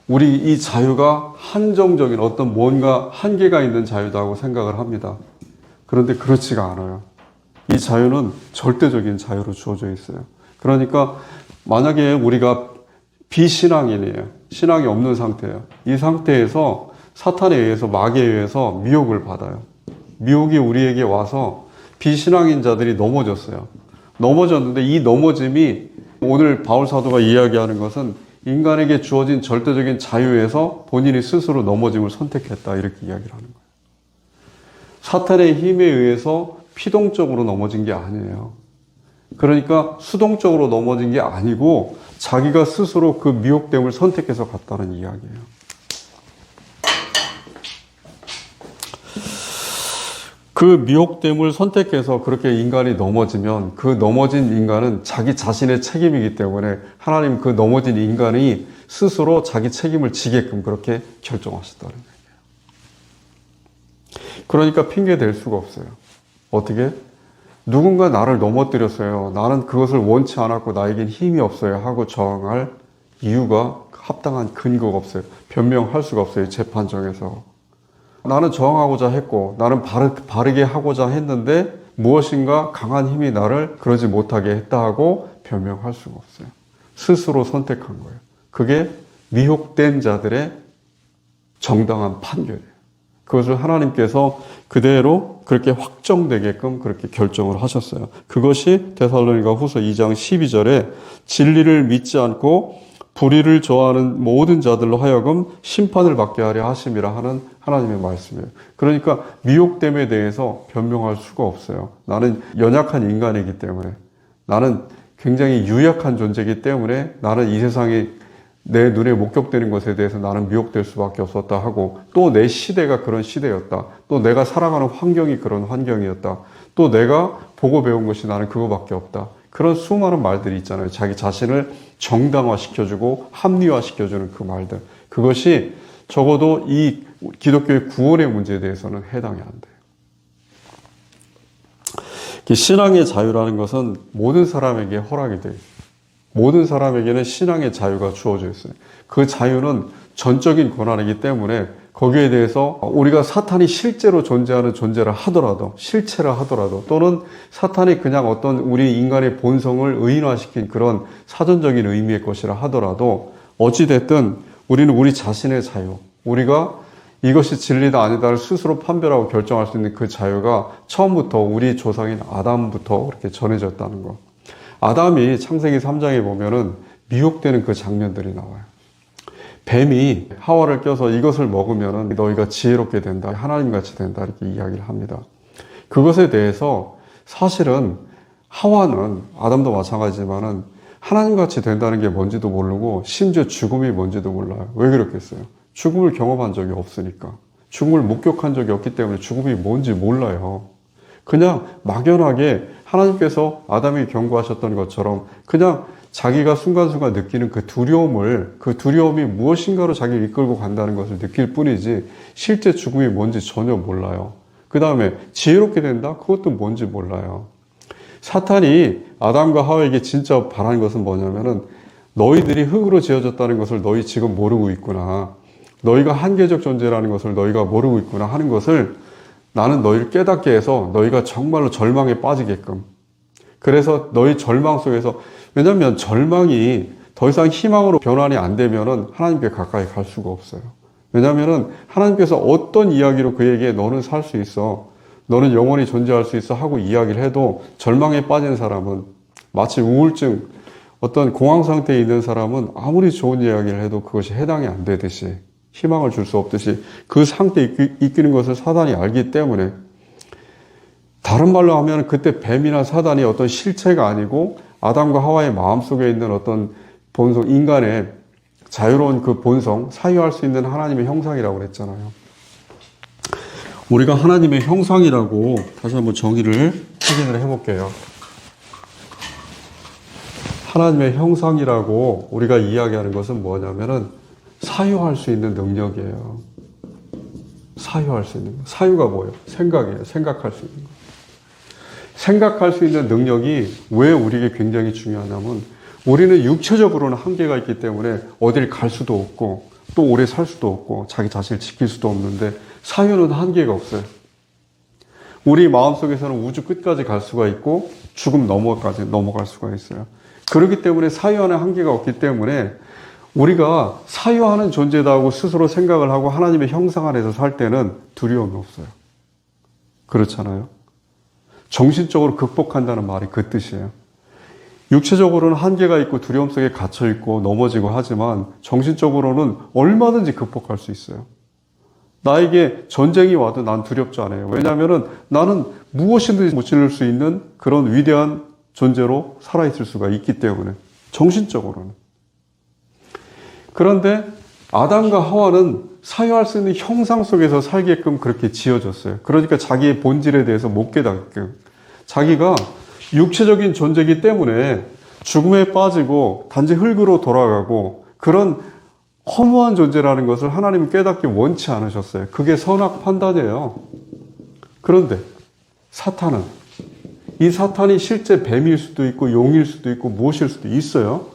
우리 이 자유가 한정적인 어떤 뭔가 한계가 있는 자유다고 생각을 합니다. 그런데 그렇지가 않아요. 이 자유는 절대적인 자유로 주어져 있어요. 그러니까 만약에 우리가 비신앙인이에요. 신앙이 없는 상태예요. 이 상태에서 사탄에 의해서, 마귀에 의해서 미혹을 받아요. 미혹이 우리에게 와서 비신앙인 자들이 넘어졌어요. 넘어졌는데 이 넘어짐이 오늘 바울 사도가 이야기하는 것은 인간에게 주어진 절대적인 자유에서 본인이 스스로 넘어짐을 선택했다. 이렇게 이야기를 하는 거예요. 사탄의 힘에 의해서 피동적으로 넘어진 게 아니에요. 그러니까 수동적으로 넘어진 게 아니고 자기가 스스로 그 미혹됨을 선택해서 갔다는 이야기예요. 그 미혹됨을 선택해서 그렇게 인간이 넘어지면 그 넘어진 인간은 자기 자신의 책임이기 때문에 하나님 그 넘어진 인간이 스스로 자기 책임을 지게끔 그렇게 결정하셨다는 거예요. 그러니까 핑계 댈 수가 없어요. 어떻게? 누군가 나를 넘어뜨렸어요. 나는 그것을 원치 않았고 나에겐 힘이 없어요 하고 저항할 이유가 합당한 근거가 없어요. 변명할 수가 없어요. 재판정에서. 나는 저항하고자 했고 나는 바르게 하고자 했는데 무엇인가 강한 힘이 나를 그러지 못하게 했다 하고 변명할 수가 없어요. 스스로 선택한 거예요. 그게 미혹된 자들의 정당한 판결이에요. 그것을 하나님께서 그대로 그렇게 확정되게끔 그렇게 결정을 하셨어요. 그것이 데살로니가 후서 2장 12절에 진리를 믿지 않고 불의를 좋아하는 모든 자들로 하여금 심판을 받게 하려 하심이라 하는 하나님의 말씀이에요. 그러니까 미혹됨에 대해서 변명할 수가 없어요. 나는 연약한 인간이기 때문에, 나는 굉장히 유약한 존재이기 때문에 나는 이 세상에 내 눈에 목격되는 것에 대해서 나는 미혹될 수밖에 없었다 하고, 또 내 시대가 그런 시대였다, 또 내가 살아가는 환경이 그런 환경이었다, 또 내가 보고 배운 것이 나는 그거밖에 없다, 그런 수많은 말들이 있잖아요. 자기 자신을 정당화시켜주고 합리화시켜주는 그 말들. 그것이 적어도 이 기독교의 구원의 문제에 대해서는 해당이 안 돼요. 신앙의 자유라는 것은 모든 사람에게 허락이 돼요. 모든 사람에게는 신앙의 자유가 주어져 있어요. 그 자유는 전적인 권한이기 때문에 거기에 대해서 우리가 사탄이 실제로 존재하는 존재라 하더라도, 실체라 하더라도, 또는 사탄이 그냥 어떤 우리 인간의 본성을 의인화시킨 그런 사전적인 의미의 것이라 하더라도 어찌됐든 우리는 우리 자신의 자유, 우리가 이것이 진리다 아니다를 스스로 판별하고 결정할 수 있는 그 자유가 처음부터 우리 조상인 아담부터 그렇게 전해졌다는 것. 아담이 창세기 3장에 보면은 미혹되는 그 장면들이 나와요. 뱀이 하와를 껴서 이것을 먹으면 너희가 지혜롭게 된다, 하나님같이 된다, 이렇게 이야기를 합니다. 그것에 대해서 사실은 하와는, 아담도 마찬가지지만은 하나님같이 된다는 게 뭔지도 모르고 심지어 죽음이 뭔지도 몰라요. 왜 그렇겠어요? 죽음을 경험한 적이 없으니까. 죽음을 목격한 적이 없기 때문에 죽음이 뭔지 몰라요. 그냥 막연하게 하나님께서 아담에게 경고하셨던 것처럼 그냥 자기가 순간순간 느끼는 그 두려움이 무엇인가로 자기를 이끌고 간다는 것을 느낄 뿐이지 실제 죽음이 뭔지 전혀 몰라요. 그 다음에 지혜롭게 된다? 그것도 뭔지 몰라요. 사탄이 아담과 하와에게 진짜 바라는 것은 뭐냐면은 너희들이 흙으로 지어졌다는 것을 너희 지금 모르고 있구나. 너희가 한계적 존재라는 것을 너희가 모르고 있구나 하는 것을 나는 너희를 깨닫게 해서 너희가 정말로 절망에 빠지게끔. 그래서 너희 절망 속에서, 왜냐하면 절망이 더 이상 희망으로 변환이 안 되면은 하나님께 가까이 갈 수가 없어요. 왜냐하면은 하나님께서 어떤 이야기로 그에게 너는 살 수 있어, 너는 영원히 존재할 수 있어 하고 이야기를 해도 절망에 빠진 사람은, 마치 우울증, 어떤 공황 상태에 있는 사람은 아무리 좋은 이야기를 해도 그것이 해당이 안 되듯이, 희망을 줄 수 없듯이 그 상태에 이끄는 것을 사단이 알기 때문에, 다른 말로 하면 그때 뱀이나 사단이 어떤 실체가 아니고 아담과 하와의 마음속에 있는 어떤 본성, 인간의 자유로운 그 본성, 사유할 수 있는 하나님의 형상이라고 그랬잖아요. 우리가 하나님의 형상이라고 다시 한번 정의를 확인을 해볼게요. 하나님의 형상이라고 우리가 이야기하는 것은 뭐냐면은 사유할 수 있는 능력이에요. 사유할 수 있는 거. 사유가 뭐예요? 생각이에요. 생각할 수 있는 거. 생각할 수 있는 능력이 왜 우리에게 굉장히 중요하냐면 우리는 육체적으로는 한계가 있기 때문에 어딜 갈 수도 없고 또 오래 살 수도 없고 자기 자신을 지킬 수도 없는데 사유는 한계가 없어요. 우리 마음속에서는 우주 끝까지 갈 수가 있고 죽음 너머까지 넘어갈 수가 있어요. 그렇기 때문에 사유하는 한계가 없기 때문에 우리가 사유하는 존재다고 스스로 생각을 하고 하나님의 형상 안에서 살 때는 두려움이 없어요. 그렇잖아요. 정신적으로 극복한다는 말이 그 뜻이에요. 육체적으로는 한계가 있고 두려움 속에 갇혀 있고 넘어지고 하지만 정신적으로는 얼마든지 극복할 수 있어요. 나에게 전쟁이 와도 난 두렵지 않아요. 왜냐하면 나는 무엇이든지 못 지를 수 있는 그런 위대한 존재로 살아있을 수가 있기 때문에 정신적으로는. 그런데 아담과 하와는 사유할 수 있는 형상 속에서 살게끔 그렇게 지어졌어요. 그러니까 자기의 본질에 대해서 못 깨닫게끔. 자기가 육체적인 존재이기 때문에 죽음에 빠지고 단지 흙으로 돌아가고 그런 허무한 존재라는 것을 하나님은 깨닫기 원치 않으셨어요. 그게 선악 판단이에요. 그런데 사탄은 이 사탄이 실제 뱀일 수도 있고 용일 수도 있고 무엇일 수도 있어요.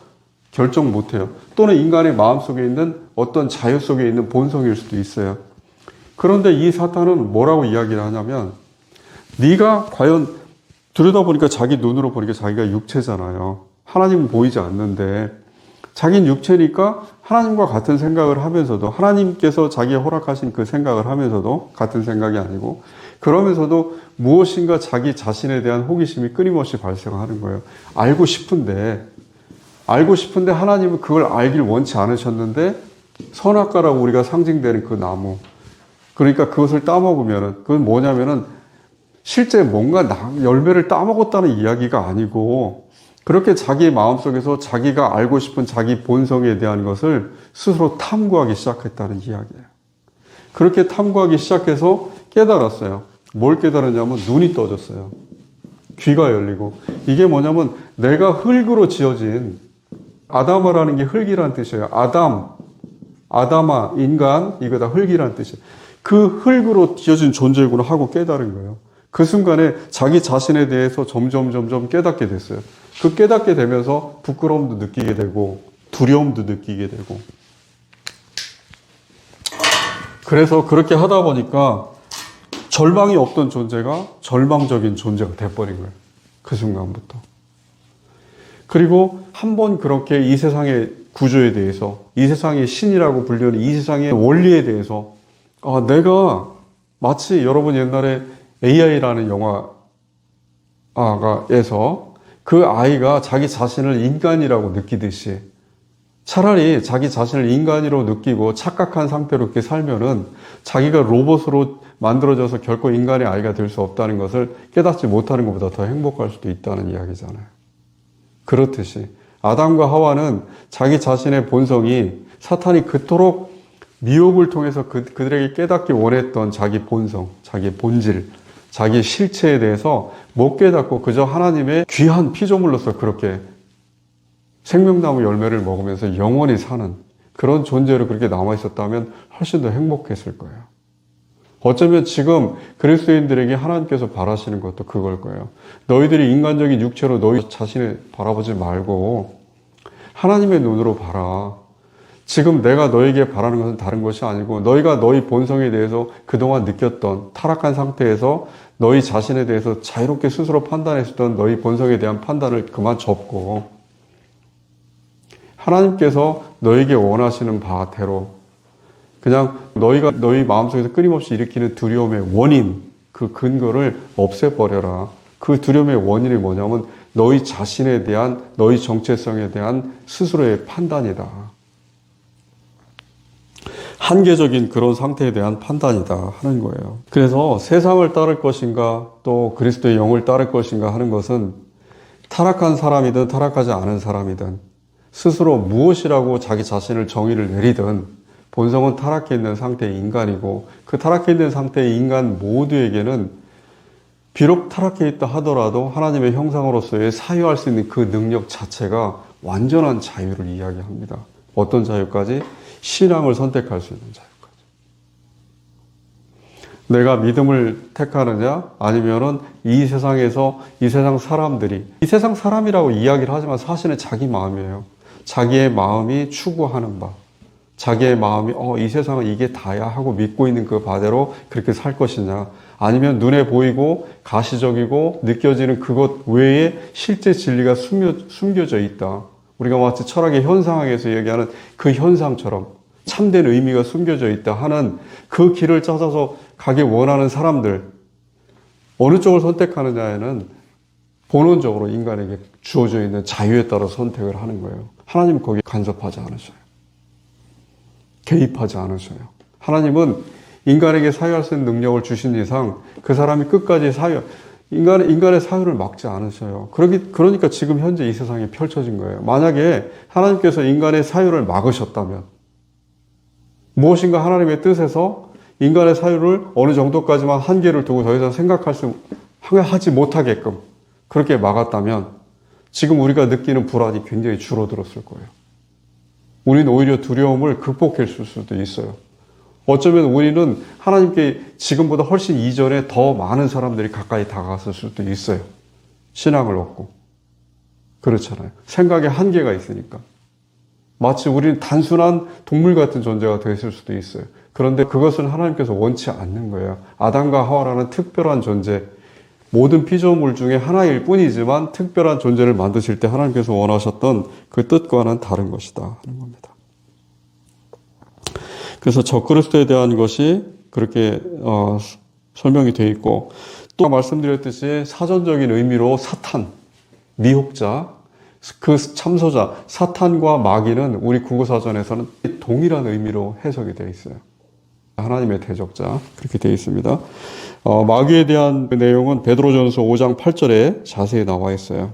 결정 못해요. 또는 인간의 마음속에 있는 어떤 자유 속에 있는 본성일 수도 있어요. 그런데 이 사탄은 뭐라고 이야기를 하냐면 네가 과연 들여다보니까 자기 눈으로 보니까 자기가 육체잖아요. 하나님은 보이지 않는데 자기는 육체니까 하나님과 같은 생각을 하면서도 하나님께서 자기의 허락하신 그 생각을 하면서도 같은 생각이 아니고 그러면서도 무엇인가 자기 자신에 대한 호기심이 끊임없이 발생하는 거예요. 알고 싶은데 하나님은 그걸 알길 원치 않으셨는데 선악과라고 우리가 상징되는 그 나무 그러니까 그것을 따먹으면은 그건 뭐냐면은 실제 뭔가 열매를 따먹었다는 이야기가 아니고 그렇게 자기 마음속에서 자기가 알고 싶은 자기 본성에 대한 것을 스스로 탐구하기 시작했다는 이야기예요. 그렇게 탐구하기 시작해서 깨달았어요. 뭘 깨달았냐면 눈이 떠졌어요. 귀가 열리고 이게 뭐냐면 내가 흙으로 지어진 아담아라는 게 흙이란 뜻이에요. 아담아, 인간 이거 다 흙이란 뜻이에요. 그 흙으로 지어진 존재구나 하고 깨달은 거예요. 그 순간에 자기 자신에 대해서 점점 깨닫게 됐어요. 그 깨닫게 되면서 부끄러움도 느끼게 되고 두려움도 느끼게 되고 그래서 그렇게 하다 보니까 절망이 없던 존재가 절망적인 존재가 돼버린 거예요. 그 순간부터. 그리고 한번 그렇게 이 세상의 구조에 대해서 이 세상의 신이라고 불리는 이 세상의 원리에 대해서 내가 마치 여러분 옛날에 AI라는 영화에서 그 아이가 자기 자신을 인간이라고 느끼듯이 차라리 자기 자신을 인간이라고 느끼고 착각한 상태로 이렇게 살면은 자기가 로봇으로 만들어져서 결코 인간의 아이가 될 수 없다는 것을 깨닫지 못하는 것보다 더 행복할 수도 있다는 이야기잖아요. 그렇듯이 아담과 하와는 자기 자신의 본성이 사탄이 그토록 미혹을 통해서 그들에게 깨닫기 원했던 자기 본성, 자기 본질, 자기 실체에 대해서 못 깨닫고 그저 하나님의 귀한 피조물로서 그렇게 생명나무 열매를 먹으면서 영원히 사는 그런 존재로 그렇게 남아있었다면 훨씬 더 행복했을 거예요. 어쩌면 지금 그리스도인들에게 하나님께서 바라시는 것도 그걸 거예요. 너희들이 인간적인 육체로 너희 자신을 바라보지 말고 하나님의 눈으로 봐라. 지금 내가 너에게 바라는 것은 다른 것이 아니고 너희가 너희 본성에 대해서 그동안 느꼈던 타락한 상태에서 너희 자신에 대해서 자유롭게 스스로 판단했었던 너희 본성에 대한 판단을 그만 접고 하나님께서 너에게 원하시는 바대로 그냥 너희가 너희 마음속에서 끊임없이 일으키는 두려움의 원인, 그 근거를 없애버려라. 그 두려움의 원인이 뭐냐면 너희 자신에 대한, 너희 정체성에 대한 스스로의 판단이다. 한계적인 그런 상태에 대한 판단이다 하는 거예요. 그래서 세상을 따를 것인가 또 그리스도의 영을 따를 것인가 하는 것은 타락한 사람이든 타락하지 않은 사람이든 스스로 무엇이라고 자기 자신을 정의를 내리든 본성은 타락해 있는 상태의 인간이고 그 타락해 있는 상태의 인간 모두에게는 비록 타락해 있다 하더라도 하나님의 형상으로서의 사유할 수 있는 그 능력 자체가 완전한 자유를 이야기합니다. 어떤 자유까지? 신앙을 선택할 수 있는 자유까지. 내가 믿음을 택하느냐 아니면은 이 세상에서 이 세상 사람들이 이 세상 사람이라고 이야기를 하지만 사실은 자기 마음이에요. 자기의 마음이 추구하는 바, 자기의 마음이 이 세상은 이게 다야 하고 믿고 있는 그 바대로 그렇게 살 것이냐, 아니면 눈에 보이고 가시적이고 느껴지는 그것 외에 실제 진리가 숨겨져 있다. 우리가 마치 철학의 현상학에서 얘기하는 그 현상처럼 참된 의미가 숨겨져 있다 하는 그 길을 찾아서 가기 원하는 사람들, 어느 쪽을 선택하느냐에는 본원적으로 인간에게 주어져 있는 자유에 따라 선택을 하는 거예요. 하나님은 거기에 간섭하지 않으셔요. 개입하지 않으셔요. 하나님은 인간에게 사유할 수 있는 능력을 주신 이상 그 사람이 끝까지 인간의 사유를 막지 않으셔요. 그러니까 지금 현재 이 세상에 펼쳐진 거예요. 만약에 하나님께서 인간의 사유를 막으셨다면 무엇인가 하나님의 뜻에서 인간의 사유를 어느 정도까지만 한계를 두고 더 이상 하지 못하게끔 그렇게 막았다면 지금 우리가 느끼는 불안이 굉장히 줄어들었을 거예요. 우리는 오히려 두려움을 극복했을 수도 있어요. 어쩌면 우리는 하나님께 지금보다 훨씬 이전에 더 많은 사람들이 가까이 다가갔을 수도 있어요. 신앙을 얻고. 그렇잖아요. 생각에 한계가 있으니까. 마치 우리는 단순한 동물 같은 존재가 됐을 수도 있어요. 그런데 그것은 하나님께서 원치 않는 거예요. 아담과 하와라는 특별한 존재, 모든 피조물 중에 하나일 뿐이지만 특별한 존재를 만드실 때 하나님께서 원하셨던 그 뜻과는 다른 것이다 하는 겁니다. 그래서 적그리스도에 대한 것이 그렇게 설명이 되어 있고, 또 말씀드렸듯이 사전적인 의미로 사탄, 미혹자, 그 참소자, 사탄과 마귀는 우리 국어사전에서는 동일한 의미로 해석이 되어 있어요. 하나님의 대적자, 그렇게 되어 있습니다. 마귀에 대한 내용은 베드로전서 5장 8절에 자세히 나와 있어요.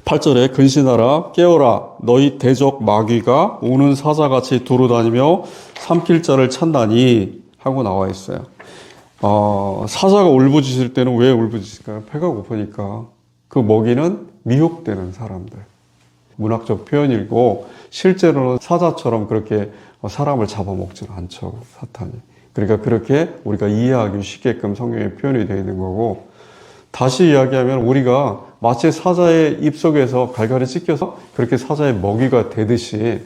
8절에 근신하라 깨어라 너희 대적 마귀가 우는 사자같이 두루다니며 삼킬 자를 찾나니 하고 나와 있어요. 사자가 울부짖을 때는 왜 울부짖을까요? 배가 고프니까. 그 먹이는 미혹되는 사람들. 문학적 표현이고 실제로는 사자처럼 그렇게 사람을 잡아먹지는 않죠, 사탄이. 그러니까 그렇게 우리가 이해하기 쉽게끔 성경에 표현이 되어 있는 거고, 다시 이야기하면 우리가 마치 사자의 입속에서 갈갈이 찢겨서 그렇게 사자의 먹이가 되듯이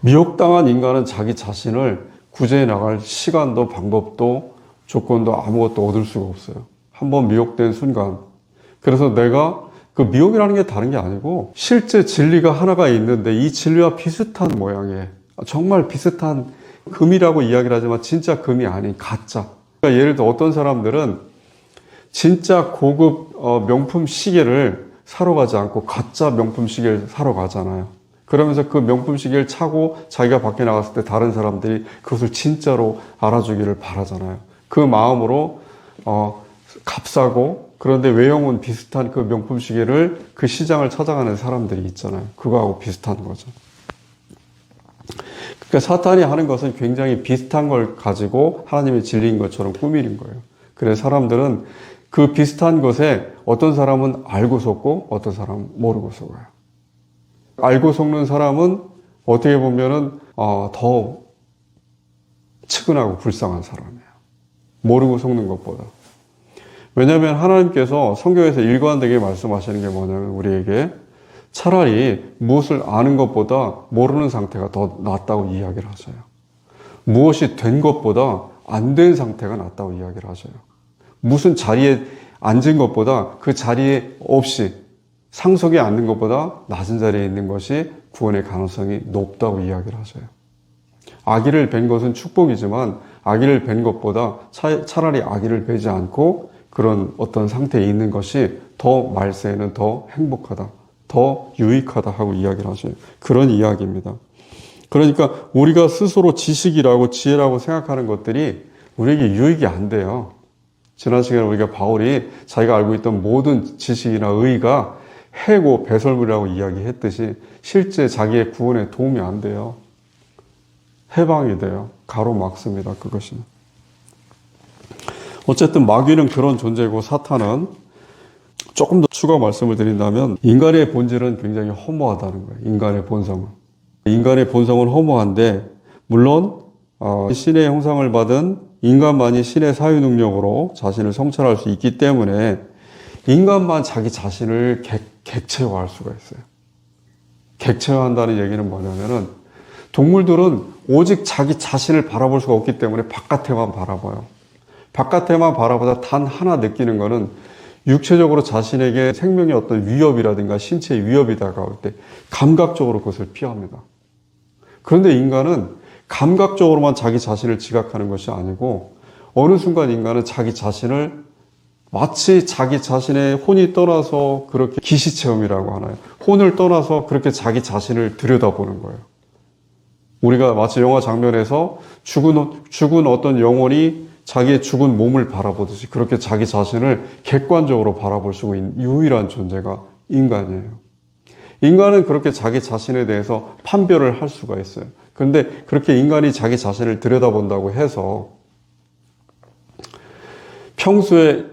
미혹당한 인간은 자기 자신을 구제해 나갈 시간도 방법도 조건도 아무것도 얻을 수가 없어요. 한번 미혹된 순간. 그래서 내가 그 미혹이라는 게 다른 게 아니고 실제 진리가 하나가 있는데 이 진리와 비슷한 모양의 정말 비슷한 금이라고 이야기를 하지만 진짜 금이 아닌 가짜. 그러니까 예를 들어 어떤 사람들은 진짜 고급 명품 시계를 사러 가지 않고 가짜 명품 시계를 사러 가잖아요. 그러면서 그 명품 시계를 차고 자기가 밖에 나갔을 때 다른 사람들이 그것을 진짜로 알아주기를 바라잖아요. 그 마음으로 값싸고 그런데 외형은 비슷한 그 명품 시계를 그 시장을 찾아가는 사람들이 있잖아요. 그거하고 비슷한 거죠. 그러니까 사탄이 하는 것은 굉장히 비슷한 걸 가지고 하나님의 진리인 것처럼 꾸미는 거예요. 그래서 사람들은 그 비슷한 것에 어떤 사람은 알고 속고 어떤 사람은 모르고 속아요. 알고 속는 사람은 어떻게 보면은 더 측은하고 불쌍한 사람이에요. 모르고 속는 것보다. 왜냐하면 하나님께서 성경에서 일관되게 말씀하시는 게 뭐냐면 우리에게 차라리 무엇을 아는 것보다 모르는 상태가 더 낫다고 이야기를 하셔요. 무엇이 된 것보다 안 된 상태가 낫다고 이야기를 하셔요. 무슨 자리에 앉은 것보다 그 자리에 없이 상속에 앉는 것보다 낮은 자리에 있는 것이 구원의 가능성이 높다고 이야기를 하셔요. 아기를 뵌 것은 축복이지만 아기를 뵌 것보다 차라리 아기를 뵈지 않고 그런 어떤 상태에 있는 것이 더 말세에는 더 행복하다, 더 유익하다 하고 이야기를 하셔요. 그런 이야기입니다. 그러니까 우리가 스스로 지식이라고 지혜라고 생각하는 것들이 우리에게 유익이 안 돼요. 지난 시간에 우리가 바울이 자기가 알고 있던 모든 지식이나 의의가 해고 배설물이라고 이야기했듯이 실제 자기의 구원에 도움이 안 돼요. 해방이 돼요. 가로막습니다. 그것이. 어쨌든 마귀는 그런 존재고 사탄은 조금 더 추가 말씀을 드린다면 인간의 본질은 굉장히 허무하다는 거예요. 인간의 본성은. 인간의 본성은 허무한데 물론 신의 형상을 받은 인간만이 신의 사유 능력으로 자신을 성찰할 수 있기 때문에 인간만 자기 자신을 객체화할 수가 있어요. 객체화한다는 얘기는 뭐냐면은 동물들은 오직 자기 자신을 바라볼 수가 없기 때문에 바깥에만 바라봐요. 바깥에만 바라보다 단 하나 느끼는 거는 육체적으로 자신에게 생명의 어떤 위협이라든가 신체의 위협이 다가올 때 감각적으로 그것을 피합니다. 그런데 인간은 감각적으로만 자기 자신을 지각하는 것이 아니고 어느 순간 인간은 자기 자신을 마치 자기 자신의 혼이 떠나서 그렇게 기시체험이라고 하나요? 혼을 떠나서 그렇게 자기 자신을 들여다보는 거예요. 우리가 마치 영화 장면에서 죽은 어떤 영혼이 자기의 죽은 몸을 바라보듯이 그렇게 자기 자신을 객관적으로 바라볼 수 있는 유일한 존재가 인간이에요. 인간은 그렇게 자기 자신에 대해서 판별을 할 수가 있어요. 그런데 그렇게 인간이 자기 자신을 들여다본다고 해서 평소에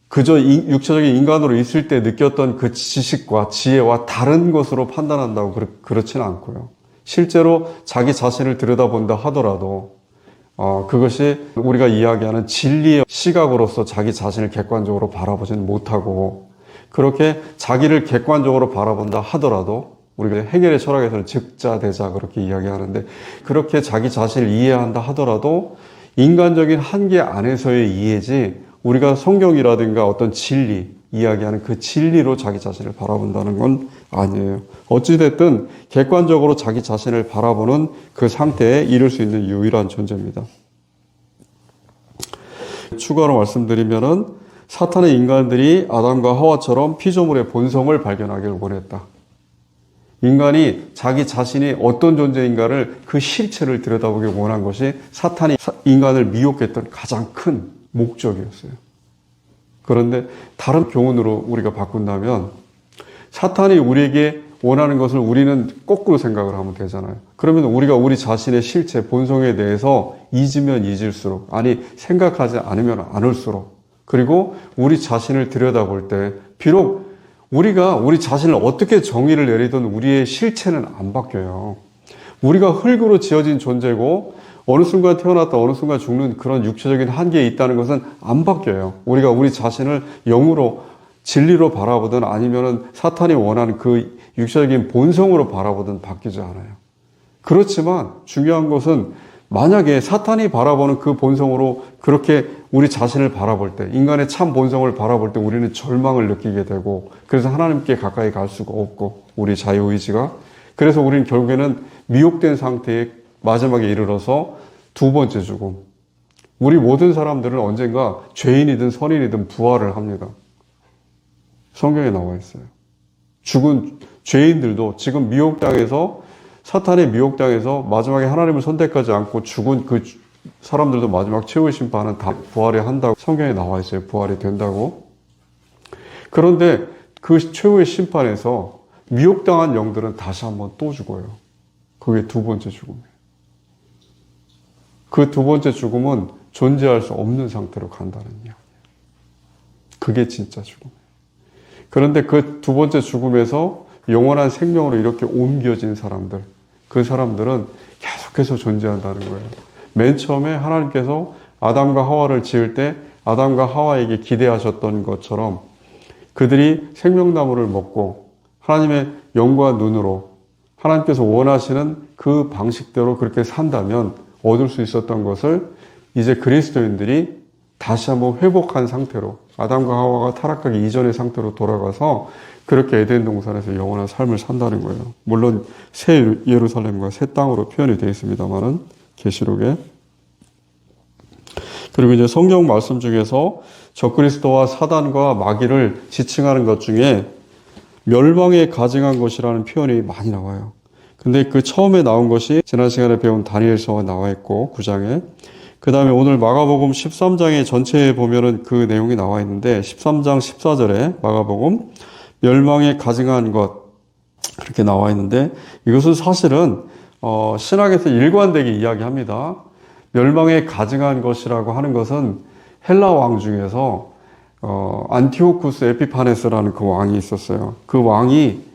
그저 육체적인 인간으로 있을 때 느꼈던 그 지식과 지혜와 다른 것으로 판단한다고 그렇지는 않고요. 실제로 자기 자신을 들여다본다 하더라도 그것이 우리가 이야기하는 진리의 시각으로서 자기 자신을 객관적으로 바라보지는 못하고 그렇게 자기를 객관적으로 바라본다 하더라도 우리가 헤겔의 철학에서는 즉자대자 그렇게 이야기하는데 그렇게 자기 자신을 이해한다 하더라도 인간적인 한계 안에서의 이해지 우리가 성경이라든가 어떤 진리, 이야기하는 그 진리로 자기 자신을 바라본다는 건 아니에요. 어찌됐든 객관적으로 자기 자신을 바라보는 그 상태에 이를 수 있는 유일한 존재입니다. 추가로 말씀드리면은 사탄의 인간들이 아담과 하와처럼 피조물의 본성을 발견하기를 원했다. 인간이 자기 자신이 어떤 존재인가를 그 실체를 들여다보기 원한 것이 사탄이 인간을 미혹했던 가장 큰 목적이었어요. 그런데 다른 교훈으로 우리가 바꾼다면 사탄이 우리에게 원하는 것을 우리는 거꾸로 생각을 하면 되잖아요. 그러면 우리가 우리 자신의 실체, 본성에 대해서 잊으면 잊을수록, 아니 생각하지 않으면 않을수록, 그리고 우리 자신을 들여다볼 때 비록 우리가 우리 자신을 어떻게 정의를 내리든 우리의 실체는 안 바뀌어요. 우리가 흙으로 지어진 존재고 어느 순간 태어났다 어느 순간 죽는 그런 육체적인 한계에 있다는 것은 안 바뀌어요. 우리가 우리 자신을 영으로 진리로 바라보든 아니면은 사탄이 원하는 그 육체적인 본성으로 바라보든 바뀌지 않아요. 그렇지만 중요한 것은 만약에 사탄이 바라보는 그 본성으로 그렇게 우리 자신을 바라볼 때, 인간의 참 본성을 바라볼 때 우리는 절망을 느끼게 되고 그래서 하나님께 가까이 갈 수가 없고 우리 자유의지가 그래서 우리는 결국에는 미혹된 상태에 마지막에 이르러서 두 번째 죽음. 우리 모든 사람들은 언젠가 죄인이든 선인이든 부활을 합니다. 성경에 나와 있어요. 죽은 죄인들도 지금 미혹당해서 사탄의 미혹당해서 마지막에 하나님을 선택하지 않고 죽은 그 사람들도 마지막 최후의 심판은 다 부활을 한다고 성경에 나와 있어요. 부활이 된다고. 그런데 그 최후의 심판에서 미혹당한 영들은 다시 한번 또 죽어요. 그게 두 번째 죽음이에요. 그 두 번째 죽음은 존재할 수 없는 상태로 간다는 이야기예요. 그게 진짜 죽음이에요. 그런데 그 두 번째 죽음에서 영원한 생명으로 이렇게 옮겨진 사람들, 그 사람들은 계속해서 존재한다는 거예요. 맨 처음에 하나님께서 아담과 하와를 지을 때 아담과 하와에게 기대하셨던 것처럼 그들이 생명나무를 먹고 하나님의 영과 눈으로 하나님께서 원하시는 그 방식대로 그렇게 산다면 얻을 수 있었던 것을 이제 그리스도인들이 다시 한번 회복한 상태로 아담과 하와가 타락하기 이전의 상태로 돌아가서 그렇게 에덴 동산에서 영원한 삶을 산다는 거예요. 물론 새 예루살렘과 새 땅으로 표현이 되어 있습니다만은 계시록에. 그리고 이제 성경 말씀 중에서 적그리스도와 사단과 마귀를 지칭하는 것 중에 멸망에 가증한 것이라는 표현이 많이 나와요. 근데 그 처음에 나온 것이 지난 시간에 배운 다니엘서가 나와 있고 9장에 그 다음에 오늘 마가복음 13장의 전체에 보면은 그 내용이 나와 있는데 13장 14절에 마가복음 멸망에 가증한 것 그렇게 나와 있는데 이것은 사실은 신학에서 일관되게 이야기합니다. 멸망에 가증한 것이라고 하는 것은 헬라 왕 중에서 안티오쿠스 에피파네스라는 그 왕이 있었어요. 그 왕이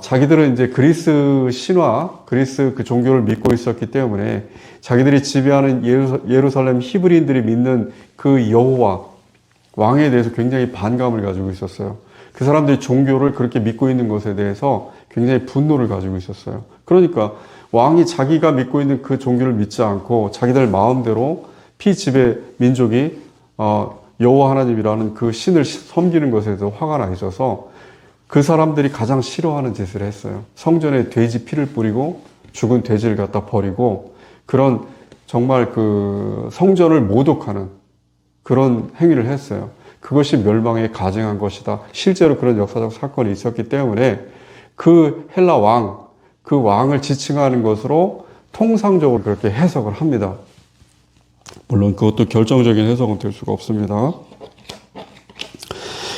자기들은 이제 그리스 신화, 그리스 그 종교를 믿고 있었기 때문에 자기들이 지배하는 예루살렘 히브리인들이 믿는 그 여호와 왕에 대해서 굉장히 반감을 가지고 있었어요. 그 사람들이 종교를 그렇게 믿고 있는 것에 대해서 굉장히 분노를 가지고 있었어요. 그러니까 왕이 자기가 믿고 있는 그 종교를 믿지 않고 자기들 마음대로 피지배 민족이 여호와 하나님이라는 그 신을 섬기는 것에 대해서 화가 나 있어서 그 사람들이 가장 싫어하는 짓을 했어요. 성전에 돼지 피를 뿌리고 죽은 돼지를 갖다 버리고 그런 정말 그 성전을 모독하는 그런 행위를 했어요. 그것이 멸망에 가증한 것이다. 실제로 그런 역사적 사건이 있었기 때문에 그 헬라 왕, 그 왕을 지칭하는 것으로 통상적으로 그렇게 해석을 합니다. 물론 그것도 결정적인 해석은 될 수가 없습니다.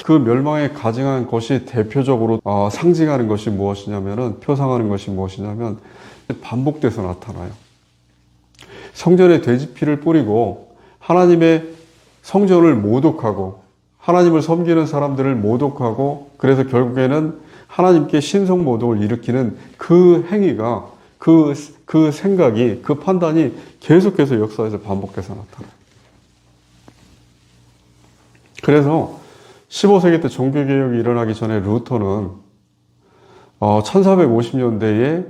그 멸망에 가증한 것이 대표적으로 상징하는 것이 무엇이냐면은, 표상하는 것이 무엇이냐면 반복돼서 나타나요. 성전에 돼지피를 뿌리고 하나님의 성전을 모독하고 하나님을 섬기는 사람들을 모독하고 그래서 결국에는 하나님께 신성 모독을 일으키는 그 행위가 그 생각이 그 판단이 계속해서 역사에서 반복돼서 나타나요. 그래서 15세기 때 종교개혁이 일어나기 전에 루터는 1450년대에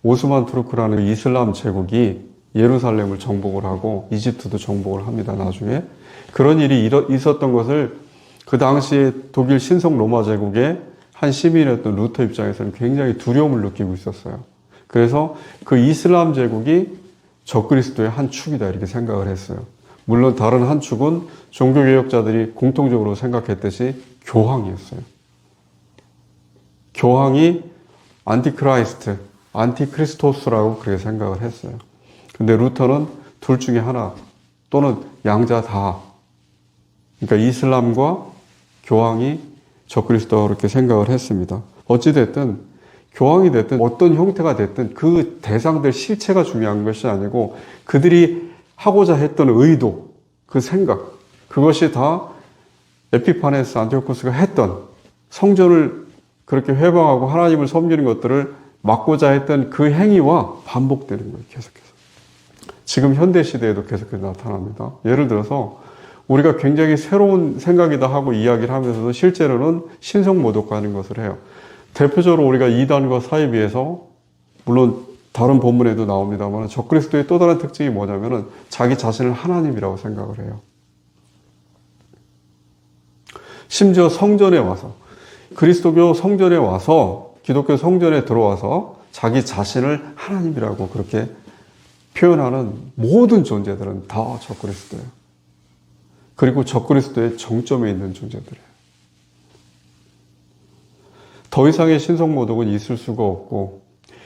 오스만 투르크라는 이슬람 제국이 예루살렘을 정복을 하고 이집트도 정복을 합니다. 나중에 그런 일이 있었던 것을 그 당시에 독일 신성 로마 제국의 한 시민이었던 루터 입장에서는 굉장히 두려움을 느끼고 있었어요. 그래서 그 이슬람 제국이 적그리스도의 한 축이다 이렇게 생각을 했어요. 물론 다른 한 축은 종교개혁자들이 공통적으로 생각했듯이 교황이었어요. 교황이 안티크라이스트, 안티크리스토스라고 그렇게 생각을 했어요. 근데 루터는 둘 중에 하나 또는 양자 다, 그러니까 이슬람과 교황이 적그리스도라고 그렇게 생각을 했습니다. 어찌됐든 교황이 됐든 어떤 형태가 됐든 그 대상들 실체가 중요한 것이 아니고 그들이 하고자 했던 의도, 그 생각, 그것이 다 에피파네스 안티오쿠스가 했던 성전을 그렇게 회방하고 하나님을 섬기는 것들을 막고자 했던 그 행위와 반복되는 거예요. 계속해서. 지금 현대시대에도 계속해서 나타납니다. 예를 들어서 우리가 굉장히 새로운 생각이다 하고 이야기를 하면서도 실제로는 신성모독하는 것을 해요. 대표적으로 우리가 이단과 사이비에서 물론 다른 본문에도 나옵니다만 적그리스도의 또 다른 특징이 뭐냐면은 자기 자신을 하나님이라고 생각을 해요. 심지어 성전에 와서 그리스도교 성전에 와서 기독교 성전에 들어와서 자기 자신을 하나님이라고 그렇게 표현하는 모든 존재들은 다 적그리스도예요. 그리고 적그리스도의 정점에 있는 존재들이에요. 더 이상의 신성모독은 있을 수가 없고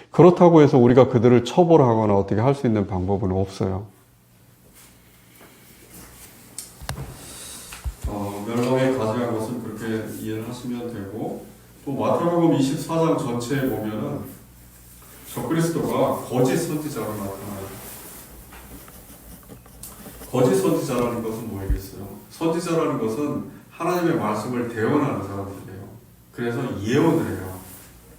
그렇다고 해서 우리가 그들을 처벌하거나 어떻게 할 수 있는 방법은 없어요. 멸망에 가증한 것은 그렇게 이해를 하시면 되고 또 마태복음 24장 전체에 보면은 적그리스도가 거짓 선지자로 나타나요. 거짓 선지자라는 것은 뭐겠어요? 선지자라는 것은 하나님의 말씀을 대언하는 사람들이에요. 그래서 예언을 해요.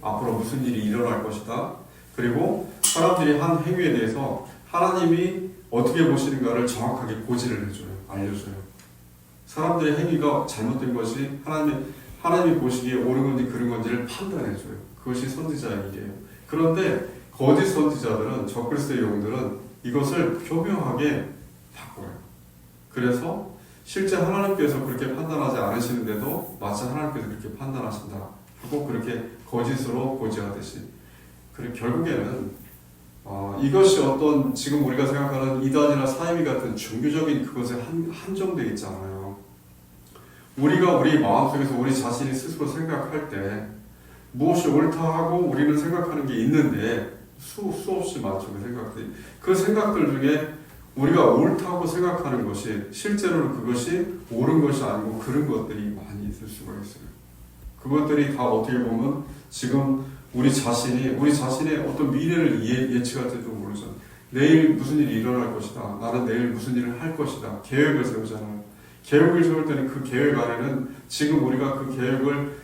앞으로 무슨 일이 일어날 것이다. 그리고 사람들이 한 행위에 대해서 하나님이 어떻게 보시는가를 정확하게 고지를 해줘요. 알려줘요. 사람들의 행위가 잘못된 것이 하나님이 보시기에 옳은 건지 그른 건지를 판단해줘요. 그것이 선지자의 일이에요. 그런데 거짓 선지자들은, 적그리스도의 영들은 이것을 교묘하게 바꿔요. 그래서 실제 하나님께서 그렇게 판단하지 않으시는데도 마치 하나님께서 그렇게 판단하신다 하고 그렇게 거짓으로 고지하듯이, 그리고 결국에는 이것이 어떤 지금 우리가 생각하는 이단이나 사이비 같은 종교적인 그것에 한정되어 있지 않아요. 우리가 우리 마음속에서 우리 자신이 스스로 생각할 때 무엇이 옳다 하고 우리는 생각하는 게 있는데 수없이 많죠. 그 생각들 중에 우리가 옳다고 생각하는 것이 실제로는 그것이 옳은 것이 아니고 그런 것들이 많이 있을 수가 있어요. 그것들이 다 어떻게 보면 지금 우리 자신의 어떤 미래를 예측할 때도 모르잖아. 내일 무슨 일이 일어날 것이다. 나는 내일 무슨 일을 할 것이다. 계획을 세우잖아요. 계획을 세울 때는 그 계획 안에는 지금 우리가 그 계획을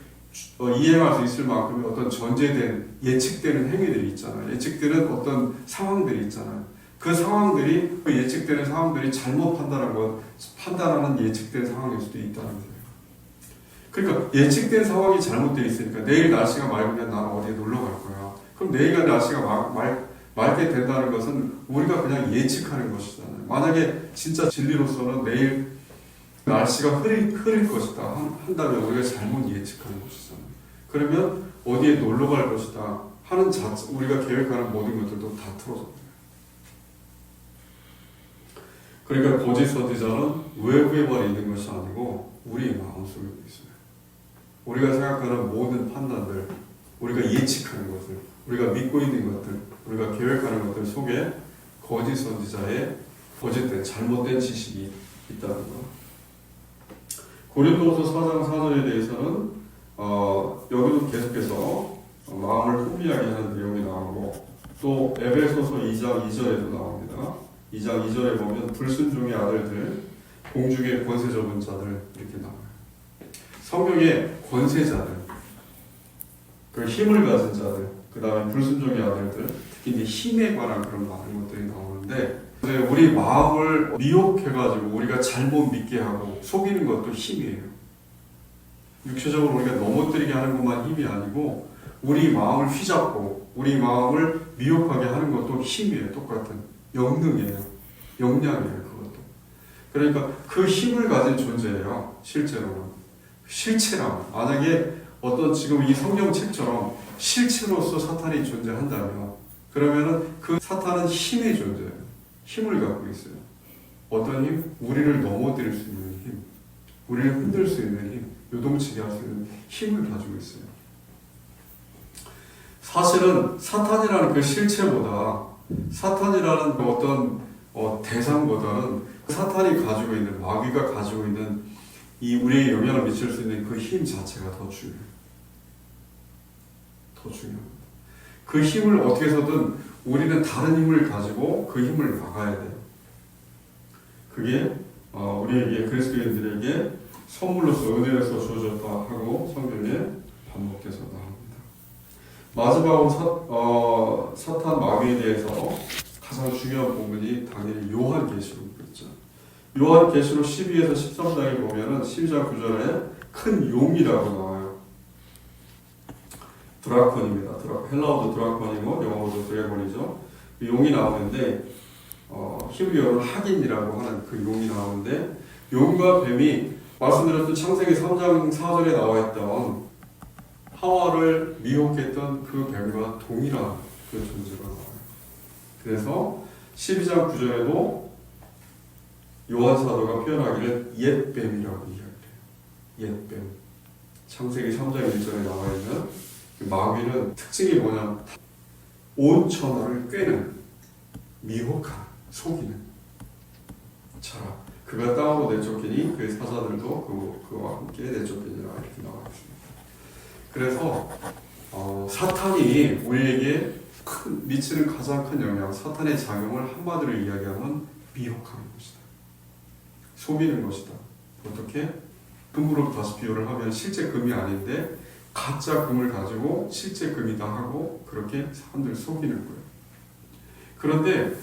이행할 수 있을 만큼의 어떤 전제된 예측되는 행위들이 있잖아요. 예측되는 어떤 상황들이 있잖아요. 그 상황들이, 그 예측되는 상황들이 잘못 판단하는 예측된 상황일 수도 있다는 거예요. 그러니까 예측된 상황이 잘못되어 있으니까 내일 날씨가 맑으면 나는 어디에 놀러 갈 거야. 그럼 내일 날씨가 맑게 된다는 것은 우리가 그냥 예측하는 것이잖아요. 만약에 진짜 진리로서는 내일 날씨가 흐릴 것이다 한다면 우리가 잘못 예측하는 것이잖아요. 그러면 어디에 놀러 갈 것이다 하는 우리가 계획하는 모든 것들도 다 틀어져요. 그러니까 거짓 선지자는 외부에만 있는 것이 아니고 우리의 마음속에 있어요. 우리가 생각하는 모든 판단들, 우리가 예측하는 것들, 우리가 믿고 있는 것들, 우리가 계획하는 것들 속에 거짓 선지자의 거짓된 잘못된 지식이 있다는 것. 고린도후서 4장 4절에 대해서는 여기도 계속해서 마음을 혼미하게 하는 내용이 나오고, 또 에베소서 2장 2절에도 나옵니다. 2장 2절에 보면 불순종의 아들들, 공중의 권세 잡은 자들 이렇게 나와요. 성경에 권세자들, 그 힘을 가진 자들, 그 다음에 불순종의 아들들, 특히 이제 힘에 관한 그런 많은 것들이 나오는데, 우리 마음을 미혹해가지고 우리가 잘못 믿게 하고 속이는 것도 힘이에요. 육체적으로 우리가 넘어뜨리게 하는 것만 힘이 아니고 우리 마음을 휘잡고 우리 마음을 미혹하게 하는 것도 힘이에요. 똑같은 영능이에요. 역량이에요. 그것도. 그러니까 그 힘을 가진 존재예요. 실제로는. 실체라면 만약에 어떤 지금 이 성경책처럼 실체로서 사탄이 존재한다면 그러면은 그 사탄은 힘의 존재예요. 힘을 갖고 있어요. 어떤 힘? 우리를 넘어뜨릴 수 있는 힘, 우리를 흔들 수 있는 힘, 요동치게 할 수 있는 힘을 가지고 있어요. 사실은 사탄이라는 그 실체보다 사탄이라는 그 어떤 대상보다는 사탄이 가지고 있는, 마귀가 가지고 있는 이 우리의 영향을 미칠 수 있는 그 힘 자체가 더 중요해요. 더 중요합니다. 그 힘을 어떻게 해서든 우리는 다른 힘을 가지고 그 힘을 막아야 돼요. 그게 우리에게, 그리스도인들에게 선물로서 은혜로서 주어졌다 하고 성경에 반복해서 나옵니다. 마지막으로 사탄 마귀에 대해서 가장 중요한 부분이 당연히 요한계시록이었죠. 요한계시록 12에서 13장에 보면은 12장 9절에 큰 용이라고 나와요. 드라콘입니다. 헬라어도 드라콘이고 영어로도 드래곤이죠. 용이 나오는데 히브리어로 하긴이라고 하는 그 용이 나오는데, 용과 뱀이 말씀드렸던 창세기 3장 4절에 나와있던 하와를 미혹했던 그 뱀과 동일한 그 존재가 나와요. 그래서 12장 9절에도 요한 사도가 표현하기를 옛뱀이라고 이야기해요. 옛뱀. 창세기 3장 1절에 나와있는 그 마귀는 특징이 뭐냐면 온 천하를 꿰는, 미혹한, 속이는 자라. 그가 땅으로 내쫓기니 그의 사자들도 그와 함께 내쫓기니라 이렇게 나와 있습니다. 그래서 사탄이 우리에게 미치는 가장 큰 영향, 사탄의 작용을 한마디로 이야기하면 미혹하는 것이다. 속이는 것이다. 어떻게? 금으로 다시 비유를 하면 실제 금이 아닌데 가짜 금을 가지고 실제 금이다 하고 그렇게 사람들을 속이는 거예요. 그런데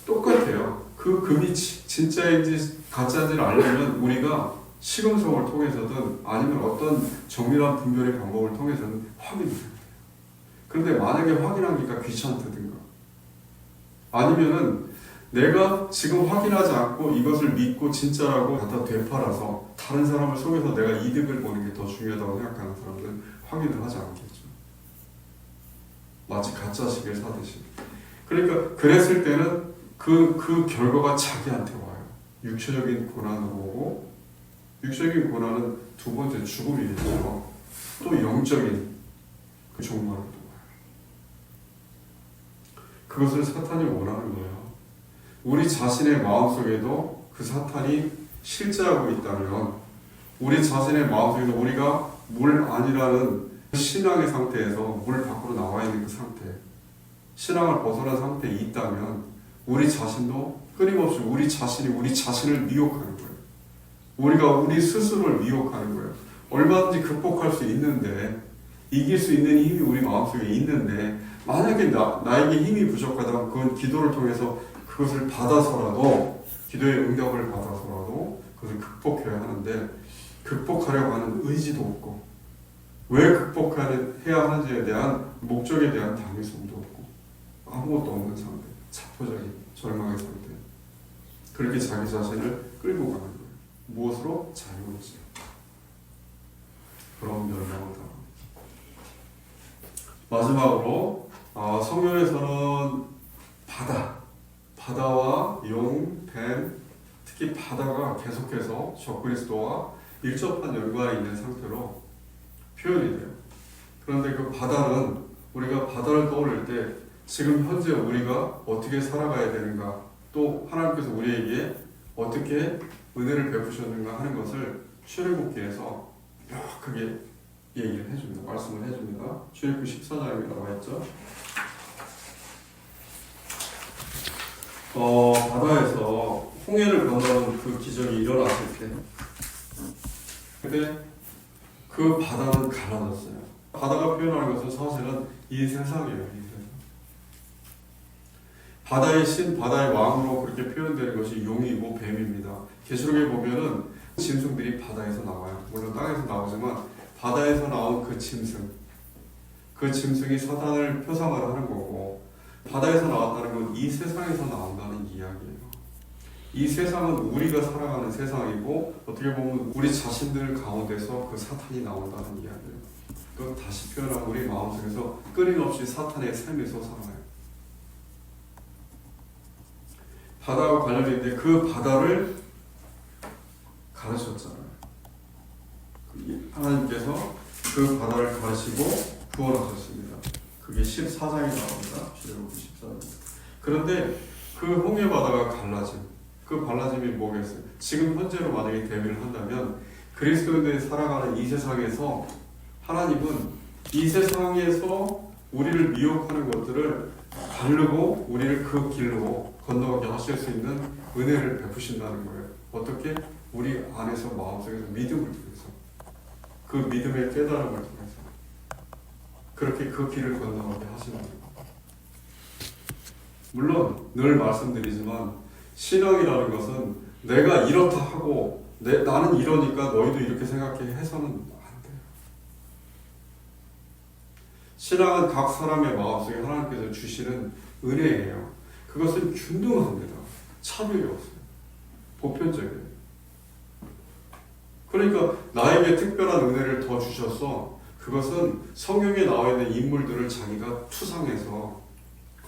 똑같아요. 그 금이 진짜인지 가짜인지를 알려면 우리가 시금석을 통해서든 아니면 어떤 정밀한 분별의 방법을 통해서는 확인을 해야 돼요. 그런데 만약에 확인하기가 귀찮다든가 아니면은 내가 지금 확인하지 않고 이것을 믿고 진짜라고 갖다 되팔아서 다른 사람을 속여서 내가 이득을 보는 게 더 중요하다고 생각하는 사람들은 확인을 하지 않겠죠. 마치 가짜식을 사듯이. 그러니까 그랬을 때는 그 결과가 자기한테 와요. 육체적인 고난으로 오고, 육체적인 고난은 두 번째 죽음이겠죠. 또 영적인 그 종말로 와요. 그것을 사탄이 원하는 거예요. 우리 자신의 마음속에도 그 사탄이 실제하고 있다면, 우리 자신의 마음속에도 우리가 물 안이라는 신앙의 상태에서 물 밖으로 나와 있는 그 상태, 신앙을 벗어난 상태에 있다면 우리 자신도 끊임없이 우리 자신이 우리 자신을 미혹하는 거예요. 우리가 우리 스스로를 미혹하는 거예요. 얼마든지 극복할 수 있는데, 이길 수 있는 힘이 우리 마음속에 있는데, 만약에 나에게 힘이 부족하다면 그건 기도를 통해서 그것을 받아서라도, 기도의 응답을 받아서라도 그것을 극복해야 하는데, 극복하려고 하는 의지도 없고, 왜 극복해야 하는지에 대한 목적에 대한 당위성도 없고, 아무것도 없는 상태, 자포자기, 절망의 상태. 그렇게 자기 자신을 끌고 가는 거예요. 무엇으로? 자유로지. 그런 멸망을 당합니다. 마지막으로 성경에서는 바다와 용, 뱀, 특히 바다가 계속해서 적그리스도와 밀접한 연관이 있는 상태로 표현이 돼요. 그런데 그 바다는, 우리가 바다를 떠올릴 때 지금 현재 우리가 어떻게 살아가야 되는가, 또 하나님께서 우리에게 어떻게 은혜를 베푸셨는가 하는 것을 출애굽기에서 명확하게 얘기를 해줍니다. 말씀을 해줍니다. 출애굽기 14장에 나와 있죠. 바다에서 홍해를 건너는 그 기적이 일어났을 때, 근데 그 바다는 갈라졌어요. 바다가 표현하는 것은 사실은 이 세상이에요. 이 세상. 바다의 신, 바다의 왕으로 그렇게 표현되는 것이 용이고 뱀입니다. 계시록에 보면은 짐승들이 바다에서 나와요. 물론 땅에서 나오지만 바다에서 나온 그 짐승, 그 짐승이 사단을 표상을 하는 거고, 바다에서 나왔다는 건 이 세상에서 나온다는 이야기예요. 이 세상은 우리가 살아가는 세상이고, 어떻게 보면 우리 자신들 가운데서 그 사탄이 나온다는 이야기예요. 그 다시 표현하면 우리 마음속에서 끊임없이 사탄의 셈에서 살아요. 바다와 관련이 있는데 그 바다를 가르쳤잖아요. 하나님께서 그 바다를 가르치고 구원하셨습니다. 그게 14장에 나옵니다. 출애굽기 14장. 그런데 그 홍해 바다가 갈라짐, 그 갈라짐이 뭐겠어요? 지금 현재로 만약에 대비를 한다면 그리스도인들이 살아가는 이 세상에서 하나님은 이 세상에서 우리를 미혹하는 것들을 바르고 우리를 그 길로 건너가게 하실 수 있는 은혜를 베푸신다는 거예요. 어떻게? 우리 안에서 마음속에서 믿음을 통해서, 그 믿음의 깨달음을 통해서 그렇게 그 길을 건너가게 하시는 거예요. 물론 늘 말씀드리지만 신앙이라는 것은 내가 이렇다 하고 나는 이러니까 너희도 이렇게 생각해 해서는 안 돼요. 신앙은 각 사람의 마음속에 하나님께서 주시는 은혜예요. 그것은 균등합니다. 차별이 없어요. 보편적이에요. 그러니까 나에게 특별한 은혜를 더 주셔서 그것은 성경에 나와 있는 인물들을 자기가 투상해서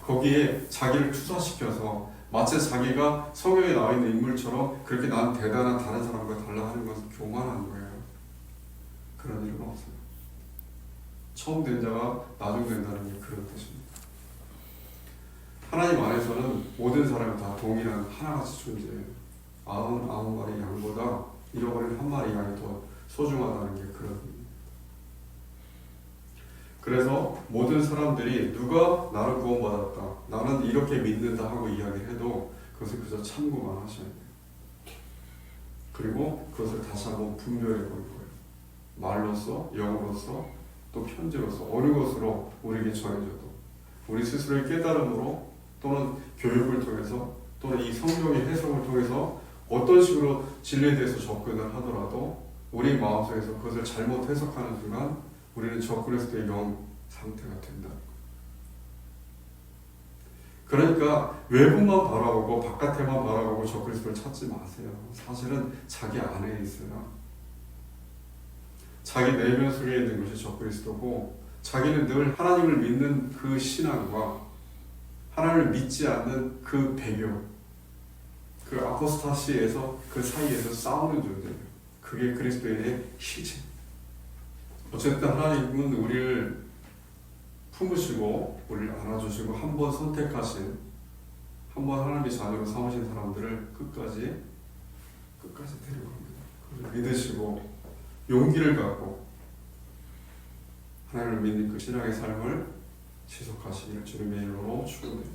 거기에 자기를 투사시켜서 마치 자기가 성경에 나와 있는 인물처럼 그렇게 난 대단한 다른 사람과 달라 하는 것은 교만한 거예요. 그런 일은 없어요. 처음 된 자가 나중 된다는 게 그런 뜻입니다. 하나님 안에서는 모든 사람이 다 동일한 하나같이 존재해요. 99마리 양보다 잃어버린 한 마리 양이 더 소중하다는 게 그런 의미입니다. 그래서 모든 사람들이 누가 나를 구원받았다, 나는 이렇게 믿는다 하고 이야기를 해도 그것을 그저 참고만 하셔야 돼요. 그리고 그것을 다시 한번 분별해 보는 거예요. 말로써, 영으로써, 또 편지로서 어느 것으로 우리에게 전해져도 우리 스스로의 깨달음으로 또는 교육을 통해서 또는 이 성경의 해석을 통해서 어떤 식으로 진리에 대해서 접근을 하더라도 우리 마음속에서 그것을 잘못 해석하는 순간 우리는 적그리스도의 영 상태가 된다. 그러니까 외부만 바라보고 바깥에만 바라보고 적그리스도를 찾지 마세요. 사실은 자기 안에 있어요. 자기 내면 속에 있는 것이 적그리스도고, 자기는 늘 하나님을 믿는 그 신앙과 하나님을 믿지 않는 그 배교, 그 아포스타시에서 그 사이에서 싸우는 존재예요. 그게 그리스도인의 실체. 어쨌든 하나님은 우리를 품으시고 우리를 안아주시고 한 번 선택하신, 한 번 하나님의 자녀로 삼으신 사람들을 끝까지 데려갑니다. 그걸 믿으시고 용기를 갖고 하나님을 믿는 그 신앙의 삶을 지속하시기를 주님의 이름으로 축원드립니다.